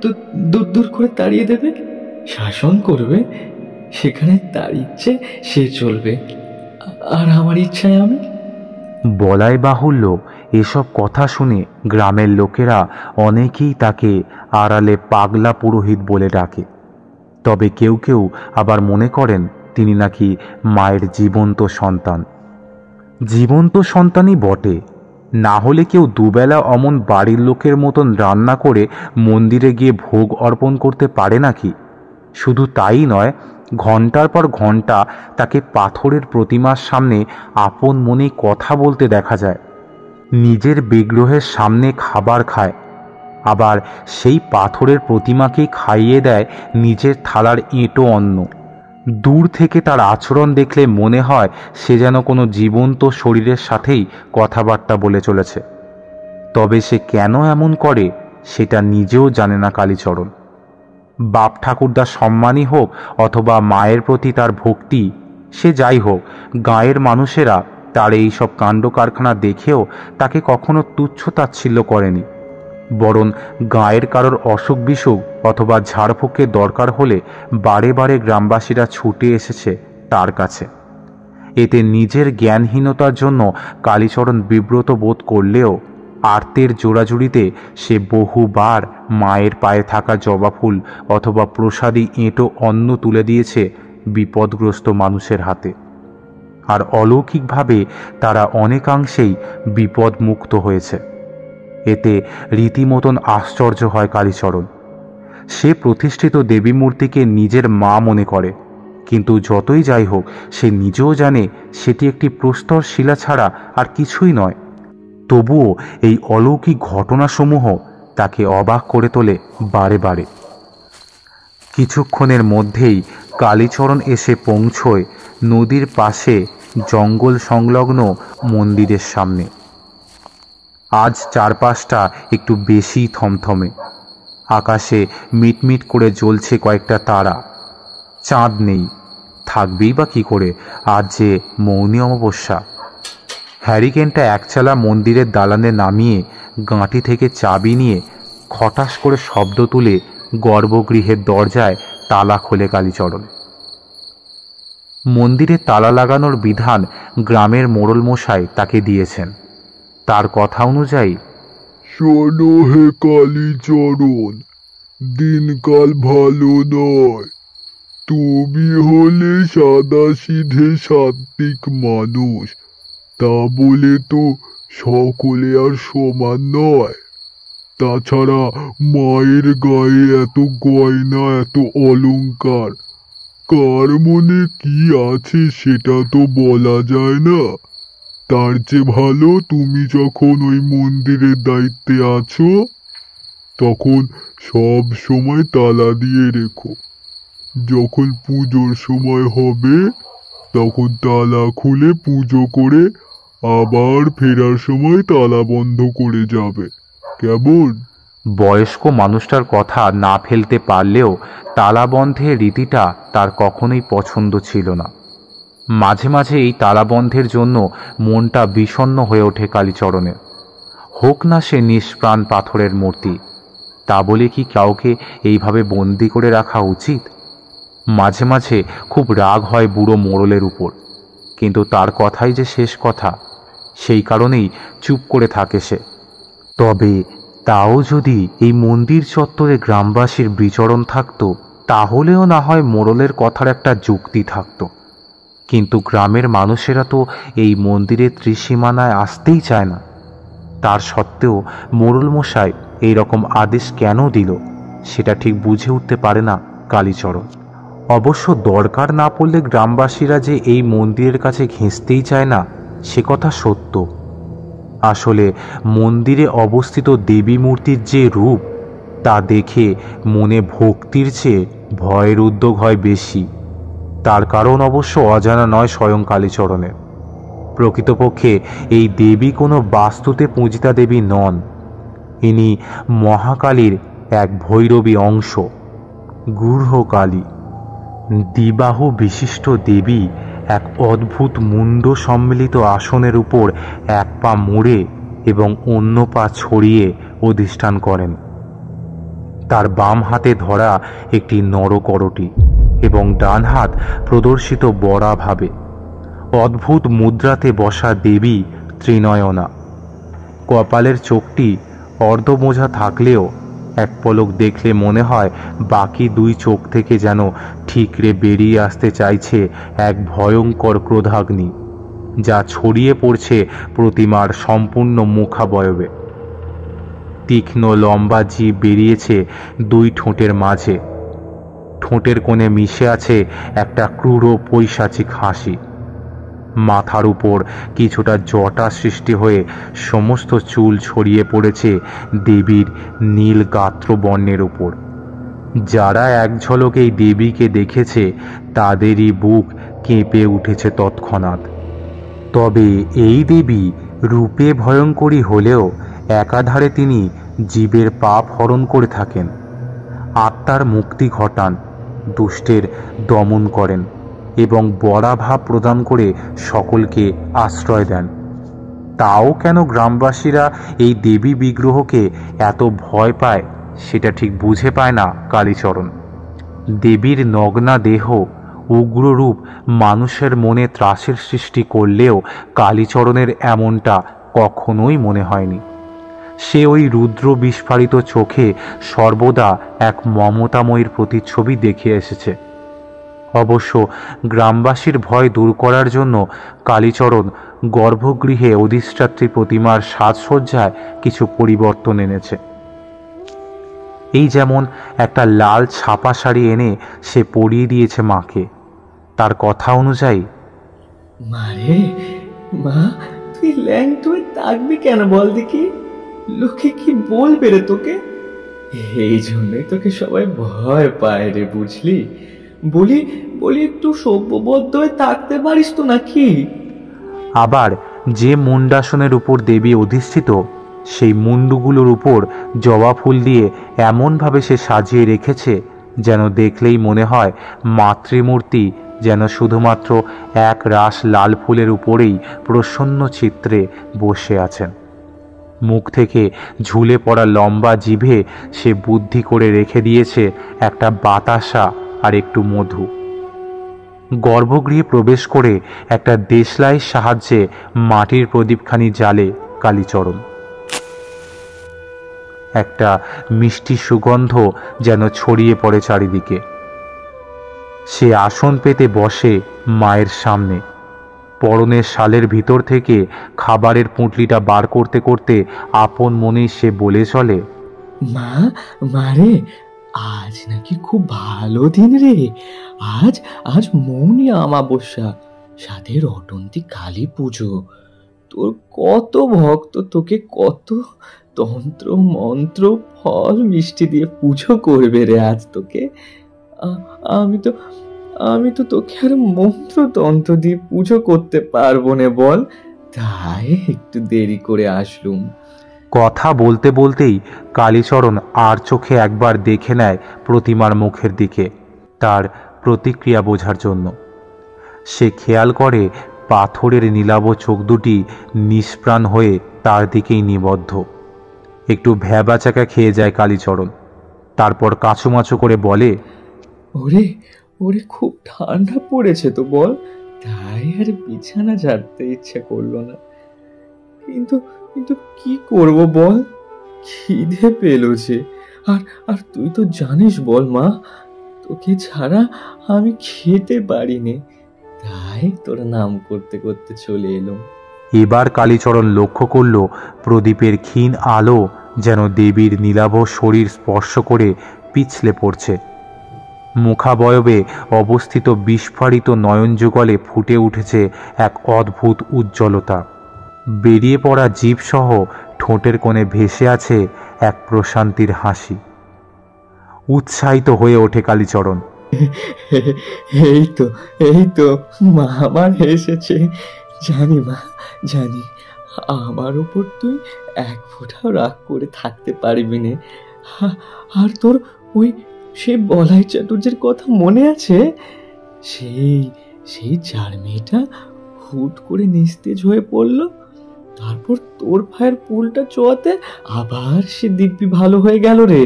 তো দূর দূর করে তাড়িয়ে দেবে। শাসন করবে, সেখানে তার ইচ্ছে সে চলবে, আর আমার ইচ্ছায় আমি। বলাই বাহুল্য, এসব কথা শুনে গ্রামের লোকেরা অনেকেই তাকে আড়ালে পাগলা পুরোহিত বলে ডাকে। তবে কেউ কেউ আবার মনে করেন তিনি নাকি মায়ের জীবন্ত সন্তান। জীবন্ত সন্তানই বটে, না হলে কেউ দুবেলা অমন বাড়ির লোকের মতন রান্না করে মন্দিরে গিয়ে ভোগ অর্পণ করতে পারে নাকি? শুধু তাই নয়, ঘন্টার পর ঘন্টা তাকে পাথরের প্রতিমার সামনে আপন মনে কথা বলতে দেখা যায়। নিজের বিগ্রহের সামনে খাবার খায়, আবার সেই পাথরের প্রতিমাকেই খাইয়ে দেয় নিজের থালার এঁটো অন্ন। দূর থেকে তার আচরণ দেখলে মনে হয় সে যেন কোনো জীবন্ত শরীরের সাথেই কথাবার্তা বলে চলেছে। তবে সে কেন এমন করে সেটা নিজেও জানে না কালীচরণ। বাপ ঠাকুরদার সম্মানই হোক অথবা মায়ের প্রতি তার ভক্তি, সে যাই হোক, গাঁয়ের মানুষেরা তার এই সব কাণ্ড কারখানা দেখেও তাকে কখনো তুচ্ছ তাচ্ছিল্য করেনি, বরং গাঁয়ের কারোর অসুখ বিসুখ অথবা ঝাড়ফুঁকের দরকার হলে বারে বারে গ্রামবাসীরা ছুটে এসেছে তার কাছে। এতে নিজের জ্ঞানহীনতার জন্য কালীচরণ বিব্রত বোধ করলেও আর্তের জোড়াজুড়িতে সে বহুবার মায়ের পায়ে থাকা জবা ফুল অথবা প্রসাদী এঁটো অন্ন তুলে দিয়েছে বিপদগ্রস্ত মানুষের হাতে। আর অলৌকিকভাবে তারা অনেকাংশেই বিপদমুক্ত হয়েছে। এতে রীতিমতন আশ্চর্য হয় কালীচরণ। সে প্রতিষ্ঠিত দেবী মূর্তিকে নিজের মা মনে করে, কিন্তু যতই যাই হোক সে নিজেও জানে সেটি একটি প্রস্তর শিলা ছাড়া আর কিছুই নয়। তবুও এই অলৌকিক ঘটনাসমূহ তাকে অবাক করে তোলে বারে বারে। কিছুক্ষণের মধ্যেই কালীচরণ এসে পৌঁছয় নদীর পাশে জঙ্গল সংলগ্ন মন্দিরের সামনে। আজ চারপাশটা একটু বেশি থমথমে। আকাশে মিটমিট করে জ্বলছে কয়েকটা তারা। চাঁদ নেই, থাকবেই বা কী করে, আজ যে মৌনী অমাবস্যা। হ্যারিকেনটা একচালা মন্দিরের দালানে নামিয়ে গাঁটি থেকে চাবি নিয়ে খটাস করে শব্দ তুলে গর্ভগৃহের দরজায় তালা খোলে কালীচরণ। মন্দিরে তালা লাগানোর বিধান গ্রামের মোড়ল মশাই তাকে দিয়েছেন। তার কথা অনুযায়ী, শোনো হে কালীচরণ, দিনকাল ভালো নয়। তুমি হলে সাদাসিধে সাত্বিক মানুষ, তা বলে তো সকলে আর সমান নয়। তাছাড়া মায়ের গায়ে এত গয়না, এত অলংকার, কার মনে কি আছে সেটা তো বলা যায় না। তার চেয়ে ভালো তুমি যখন ওই মন্দিরের দায়িত্বে আছো তখন সব সময় তালা দিয়ে রেখো। যখন পুজোর সময় হবে তখন তালা খুলে পুজো করে আবার ফেরার সময় তালা বন্ধ করে যাবে, কেমন? বয়স্ক মানুষটার কথা না ফেলতে পারলেও তালা বন্ধের রীতিটা তার কখনোই পছন্দ ছিল না। মাঝে মাঝে এই তালাবন্ধের জন্য মনটা বিষণ্ণ হয়ে ওঠে কালীচরণের। হোক না সে নিষ্প্রাণ পাথরের মূর্তি, তা বলে কি কাউকে এইভাবে বন্দি করে রাখা উচিত? মাঝে মাঝে খুব রাগ হয় বুড়ো মোড়লের উপর, কিন্তু তার কথাই যে শেষ কথা, সেই কারণেই চুপ করে থাকে সে। তবে তাও যদি এই মন্দির চত্বরে গ্রামবাসীর বিচরণ থাকতো তাহলেও না হয় মোড়লের কথার একটা যুক্তি থাকতো। কিন্তু গ্রামের মানুষেরা তো এই মন্দিরের ত্রিসীমানায় আসতেই চায় না। তার সত্ত্বেও মোড়ল মশাই এইরকম আদেশ কেন দিল সেটা ঠিক বুঝে উঠতে পারে না কালীচরণ। অবশ্য দরকার না পড়লে গ্রামবাসীরা যে এই মন্দিরের কাছে ঘেঁষতেই চায় না সে কথা সত্য। আসলে মন্দিরে অবস্থিত দেবী মূর্তির যে রূপ তা দেখে মনে ভক্তির চেয়ে ভয়ের উদ্যোগ হয় বেশি। তার কারণ অবশ্য অজানা নয় স্বয়ং কালীচরণের। প্রকৃতপক্ষে এই দেবী কোনো বাস্তুতে পূজিতা দেবী নন। ইনি মহাকালীর এক ভৈরবী অংশ, গূঢ়কালী। দ্বিবাহু বিশিষ্ট দেবী এক অদ্ভুত মুন্ড সম্মিলিত আসনের উপর এক পা মুড়ে এবং অন্য পা ছড়িয়ে অধিষ্ঠান করেন। তার বাম হাতে ধরা একটি নরকরটি এবং ডান হাত প্রদর্শিত বরাভাবে। অদ্ভুত মুদ্রাতে বসা দেবী ত্রিনয়না। কপালের চোখটি অর্ধমোজা থাকলেও এক পলক দেখলে মনে হয় বাকি দুই চোখ থেকে যেন ঠিকরে বেরিয়ে আসতে চাইছে এক ভয়ঙ্কর ক্রোধাগ্নি, যা ছড়িয়ে পড়ছে প্রতিমার সম্পূর্ণ মুখাবয়বে। তীক্ষ্ণ লম্বা জিভ বেরিয়েছে দুই ঠোঁটের মাঝে। ঠোঁটের কোণে মিশে আছে একটা ক্রূর পৈশাচিক হাসি। মাথার উপর কিছুটা জটা সৃষ্টি হয়ে সমস্ত চুল ছড়িয়ে পড়েছে দেবীর নীল গাত্র বর্ণের উপর। যারা এক ঝলক এই দেবীকে দেখেছে তাদেরই বুক কেঁপে উঠেছে তৎক্ষণাৎ। তবে এই দেবী রূপে ভয়ঙ্করী হলেও একাধারে তিনি জীবের পাপ হরণ করে থাকেন, আত্মার মুক্তি ঘটান, দুষ্টের দমন করেন এবং বরাভাব প্রদান করে সকলকে আশ্রয় দেন। তাও কেন গ্রামবাসীরা এই দেবী বিগ্রহকে এত ভয় পায় সেটা ঠিক বুঝে পায় না কালীচরণ। দেবীর নগ্না দেহ, উগ্র রূপ মানুষের মনে ত্রাসের সৃষ্টি করলেও কালীচরণের এমনটা কখনোই মনে হয়নি। সে ওই রুদ্র বিস্ফারিত চোখে সর্বদা এক মমতাময়ীর প্রতিচ্ছবি দেখে এসেছে। অবশ্য গ্রামবাসীর ভয় দূর করার জন্য কালীচরণ গর্ভগৃহে অধিষ্ঠাত্রী প্রতিমার সাজসজ্জায় কিছু পরিবর্তন এনেছে। এই যেমন একটা লাল ছাপা শাড়ি এনে সে পরিয়ে দিয়েছে মাকে। তার কথা অনুযায়ী, মারে মা, তুই ল্যাংটুয়ে থাকবি কেন বল দেখি? লোকে কি বলবে রে তোকে? এই জন্যই তোকে সবাই ভয় পায় রে, বুঝলি? বলি বলি একটু সভ্যবদ্ধ হয়ে থাকতে পারিস তো নাকি? আবার যে মুন্ডাসনের উপর দেবী অধিষ্ঠিত সেই মুন্ডুগুলোর উপর জবা ফুল দিয়ে এমনভাবে সে সাজিয়ে রেখেছে যেন দেখলেই মনে হয় মাতৃমূর্তি যেন শুধুমাত্র এক রাশ লাল ফুলের উপরেই প্রসন্ন চিত্রে বসে আছেন। মুখ থেকে ঝুলে পড়া লম্বা জিভে সে বুদ্ধি করে রেখে দিয়েছে একটা বাতাসা আর একটু মধু। গর্ভগৃহে প্রবেশ করে একটা দেশলাইয়ের সাহায্যে মাটির প্রদীপখানি জ্বালে কালীচরণ। একটা মিষ্টি সুগন্ধ যেন ছড়িয়ে পড়ে চারিদিকে। সে আসন পেতে বসে মায়ের সামনে। পরনের শালের ভিতর থেকে খাবারের পুঁটলিটা বার করতে করতে আপন মনেই সে বলে চলে, মা, মারে, আজ নাকি খুব ভালো দিন রে। আজ আজ মৌনী অমাবস্যা, সাথে রটন্তী কালী পুজো। তোর কত ভক্ত তোকে কত তন্ত্র মন্ত্র ফল মিষ্টি দিয়ে পুজো করবে রে আজ তোকে। আমি তো তোকে আর মন্ত্র তন্ত্র দিয়ে পুজো করতে পারবো না বল, তাই একটু দেরি করে আসলুম। কথা বলতে বলতেই কালীচরণ আর চোখে একবার দেখে নেয় প্রতিমার মুখের দিকে তার প্রতিক্রিয়া বোঝার জন্য। সে খেয়াল করে পাথরের নীলাভ চোখ দুটি নিষ্প্রাণ হয়ে তার দিকেই নিবদ্ধ। একটু ভ্যাবাচাকা খেয়ে যায় কালীচরণ, তারপর কাঁচুমাচু করে বলে, ওরে ওরে, খুব ঠান্ডা পড়েছে তো বল, তাই আর বিছানা ঝাড়তে ইচ্ছা করলো না। কিন্তু কিন্তু কি করব বল, খিদে পেল যে। আর তুই তো জানিস বল মা, তোকে ছাড়া আমি খেতে পারিনি, তাই তোর নাম করতে করতে চলে এলাম। এবার কালীচরণ লক্ষ্য করল প্রদীপের ক্ষীণ আলো যেন দেবীর নীলাভ শরীর স্পর্শ করে পিছলে পড়ছে। মুখাবয়বে অবস্থিত বিস্ফারিত নয়নযুগলে ফুটে উঠেছে এক অদ্ভুত উজ্জ্বলতা। বেরিয়ে পড়া জিভসহ ঠোঁটের কোণে ভেসে আছে এক প্রশান্তির হাসি। উৎসাহিত হয়ে ওঠে কালীচরণ। এই তো মা আমার এসেছে। জানি মা, জানি আমার উপর তুই এক ফোঁটাও রাগ করে থাকতে পারবি না। আর তোর ওই সে বলাই চাটুর্যের কথা মনে আছে? সেই যার মেয়েটা হুট করে নিস্তেজ হয়ে পড়ল, তারপর তোর ভাইয়ের পুলটা চোয়াতে আবার সে দিব্যি ভালো হয়ে গেল রে।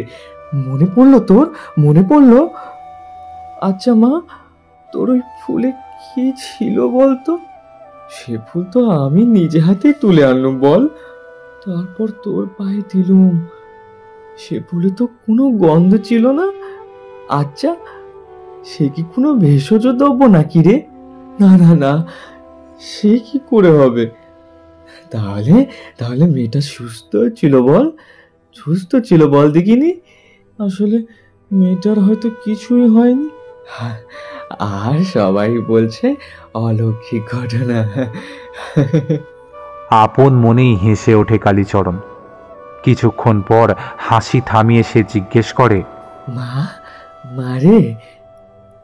মনে পড়লো তোর? মনে পড়লো? আচ্ছা মা, তোর ওই ফুলে কি ছিল বলতো? সে ফুল তো আমি নিজে হাতে তুলে আনলুম বল, তারপর তোর পায়ে দিলুম। সে ফুলে তো কোনো গন্ধ ছিল না। আচ্ছা, সে কি কোনো ভেষজ দ্রব্য নাকি রে? না না না, সে কি করে হবে? তাহলে মেয়েটা সুস্থ ছিল বল? সুস্থ ছিল বল দেখিনি? আসলে মেয়েটার হয়তো কিছুই হয়নি, আর সবাই বলছে অলৌকিক ঘটনা। আপন মনেই হেসে ওঠে কালীচরণ। কিছুক্ষণ পর হাসি থামিয়ে সে জিজ্ঞেস করে, মা মারে,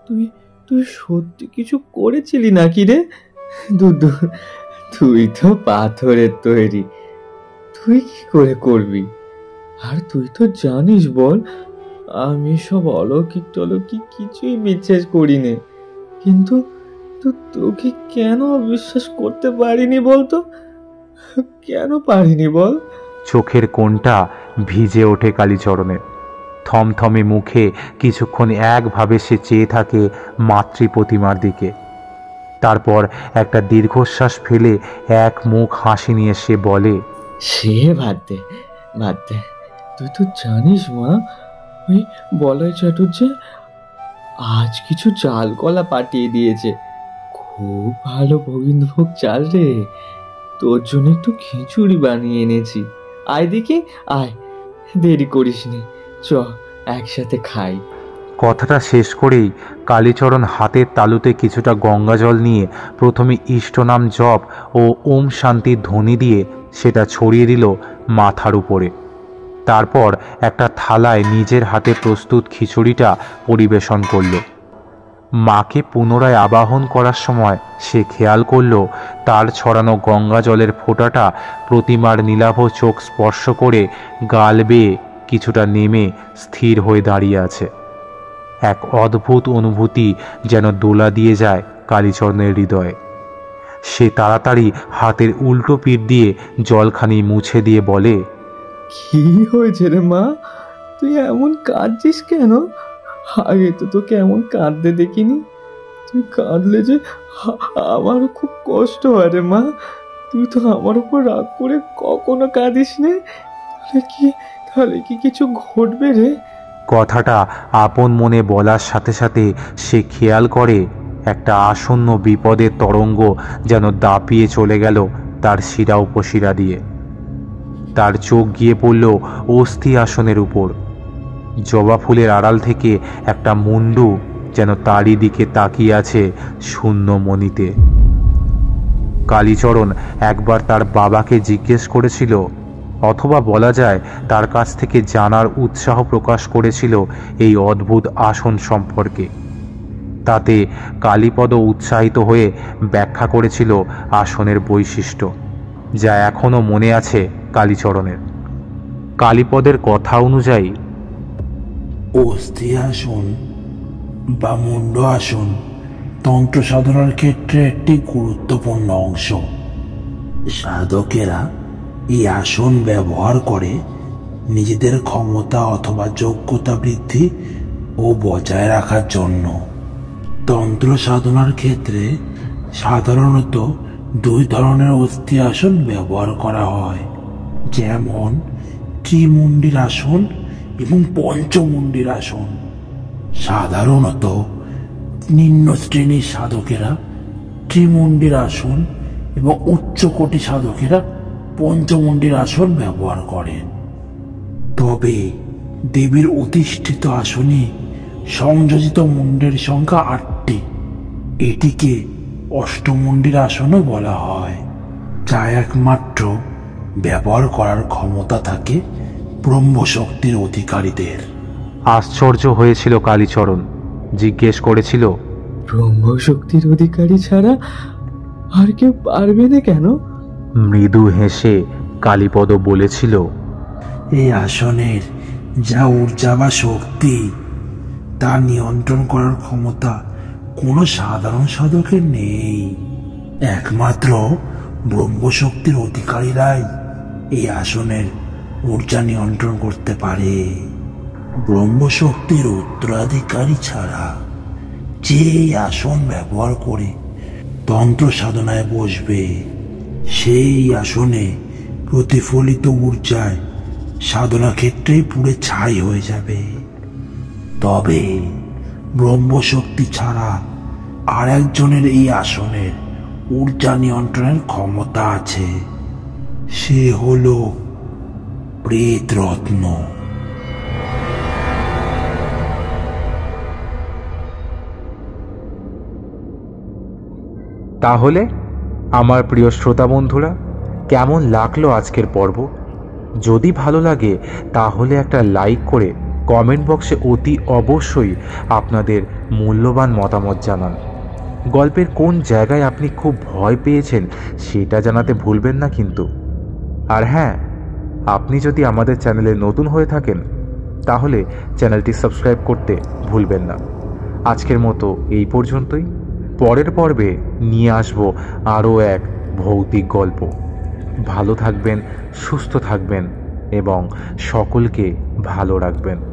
তুই তুই সত্যি কিছু করেছিলি নাকি রে? তুই তো পাথরের তৈরি, তুই কি করে করবি? আর তুই তো জানিস বল, আমি সব অলৌকিক টলৌকিক কিছুই বিশ্বাস করি নে। কিন্তু তোকে কেন বিশ্বাস করতে পারিনি বলতো? কেন পারিনি বল? চোখের কোণটা ভিজে ওঠে কালীচরণের। থমথমে মুখে কিছুক্ষণ একভাবে সে চেয়ে থাকে মাতৃ প্রতিমার দিকে। তারপর একটা দীর্ঘশ্বাস ফেলে এক মুখ হাসি নিয়ে সে বলে, সে বাদ দে। তুই তো জানিস মা, ওই বলয় চাটুর্যে আজ কিছু চাল কলা পাঠিয়ে দিয়েছে। খুব ভালো গোবিন্দভোগ চাল রে। তোর জন্য একটু খিচুড়ি বানিয়ে এনেছি। আয় দেখি, আয়, দেরি করিস নি, চ একসাথে খাই। কথাটা শেষ করেই কালীচরণ হাতের তালুতে কিছুটা গঙ্গা জল নিয়ে প্রথমে ইষ্টনাম জপ ও ওম শান্তির ধ্বনি দিয়ে সেটা ছড়িয়ে দিল মাথার উপরে। তারপর একটা থালায় নিজের হাতে প্রস্তুত খিচুড়িটা পরিবেশন করল। মাকে পুনরায় আবাহন করার সময় সে খেয়াল করল তার ছড়ানো গঙ্গা জলের ফোঁটাটা প্রতিমার নীলাভ চোখ স্পর্শ করে গাল বেয়ে কিছুটা নেমে স্থির হয়ে দাঁড়িয়ে আছে। এক অদ্ভুত অনুভূতি যেন দোলা দিয়ে যায় কালীচরণের হৃদয়ে। সে তাড়াতাড়ি হাতের উল্টো পিঠ দিয়ে জলখানি মুছে দিয়ে বলে, কি হয়েছে রে মা, তুই এমন কাঁদছিস কেন? আগে তো তোকে এমন কাঁদতে দেখিনি। তুই কাঁদলে যে আমারও খুব কষ্ট হয় রে মা। তুই তো আমার উপর রাগ করে কখনো কাঁদিস নে। তাহলে কি কিছু ঘটবে রে? কথাটা আপন মনে বলার সাথে সাথে সে খেয়াল করে একটা আসন্ন বিপদের তরঙ্গ যেন দাপিয়ে চলে গেল তার শিরা উপশিরা দিয়ে। তার চোখ গিয়ে পড়ল অস্থি আসনের উপর। জবা ফুলের আড়াল থেকে একটা মুন্ডু যেন তারই দিকে তাকিয়ে আছে শূন্য মনিতে। কালীচরণ একবার তার বাবাকে জিজ্ঞেস করেছিল, অথবা বলা যায় তার কাছ থেকে জানার উৎসাহ প্রকাশ করেছিল এই অদ্ভুত আসন সম্পর্কে। তাতে কালীপদ উৎসাহিত হয়ে ব্যাখ্যা করেছিল আসনের বৈশিষ্ট্য, যা এখনো মনে আছে কালীচরণের। কালীপদের কথা অনুযায়ী অস্থি আসন বা মুন্ড আসন তন্ত্র সাধনার ক্ষেত্রে একটি গুরুত্বপূর্ণ অংশ। সাধকেরা এই আসন ব্যবহার করে নিজেদের ক্ষমতা অথবা যোগ্যতা বৃদ্ধি ও বজায় রাখার জন্য। তন্ত্র সাধনার ক্ষেত্রে সাধারণত দুই ধরনের অস্থি আসন ব্যবহার করা হয়, যেমন ত্রিমুণ্ডির আসন এবং পঞ্চমুণ্ডির আসন। সাধারণত নিম্ন শ্রেণীর সাধকেরা ত্রিমুণ্ডির আসন এবং উচ্চকোটি সাধকেরা পঞ্চমুণ্ডির আসন ব্যবহার করেন। তবে দেবীর অধিষ্ঠিত আসনে সংযোজিত মুণ্ডের সংখ্যা ৮টি। এটিকে অষ্টমুণ্ডির আসনও বলা হয়, যা একমাত্র ব্যবহার করার ক্ষমতা থাকে ব্রহ্মশক্তির অধিকারীদের। আশ্চর্য হয়েছিল কালীচরণ। জিজ্ঞেস করেছিল, ব্রহ্মশক্তির অধিকারী ছাড়া আর কেউ পারবে না কেন? মৃদু হেসে কালীপদ বলেছিল, এই আসনের যা ঊর্জা বা শক্তি, তা নিয়ন্ত্রণ করার ক্ষমতা কোনো সাধারণ সাধকের নেই। একমাত্র ব্রহ্মশক্তির অধিকারীরাই এই আসনের ঊর্জা নিয়ন্ত্রণ করতে পারে। ব্রহ্মশক্তির উত্তরাধিকারী ছাড়া যে এই আসন ব্যবহার করে তন্ত্র সাধনায় বসবে, সেই আসনে প্রতিফলিত ঊর্জায় সাধনা ক্ষেত্রেই পুড়ে ছাই হয়ে যাবে। তবে ব্রহ্মশক্তি ছাড়া আর একজনের এই আসনের ঊর্জা নিয়ন্ত্রণের ক্ষমতা আছে, সে হলো প্রেতরত্ন। তাহলে আমার প্রিয় শ্রোতা বন্ধুরা, কেমন লাগলো আজকের পর্ব? যদি ভালো লাগে তাহলে একটা লাইক করে কমেন্ট বক্সে অতি অবশ্যই আপনাদের মূল্যবান মতামত জানান। গল্পের কোন জায়গায় আপনি খুব ভয় পেয়েছেন সেটা জানাতে ভুলবেন না কিন্তু। আর হ্যাঁ, আপনি যদি আমাদের চ্যানেলে নতুন হয়ে থাকেন তাহলে চ্যানেলটি সাবস্ক্রাইব করতে ভুলবেন না। আজকের মতো এই পর্যন্তই। পরের পর্বে নিয়ে আসব আরও এক ভৌতিক গল্প। ভালো থাকবেন, সুস্থ থাকবেন এবং সকলকে ভালো রাখবেন।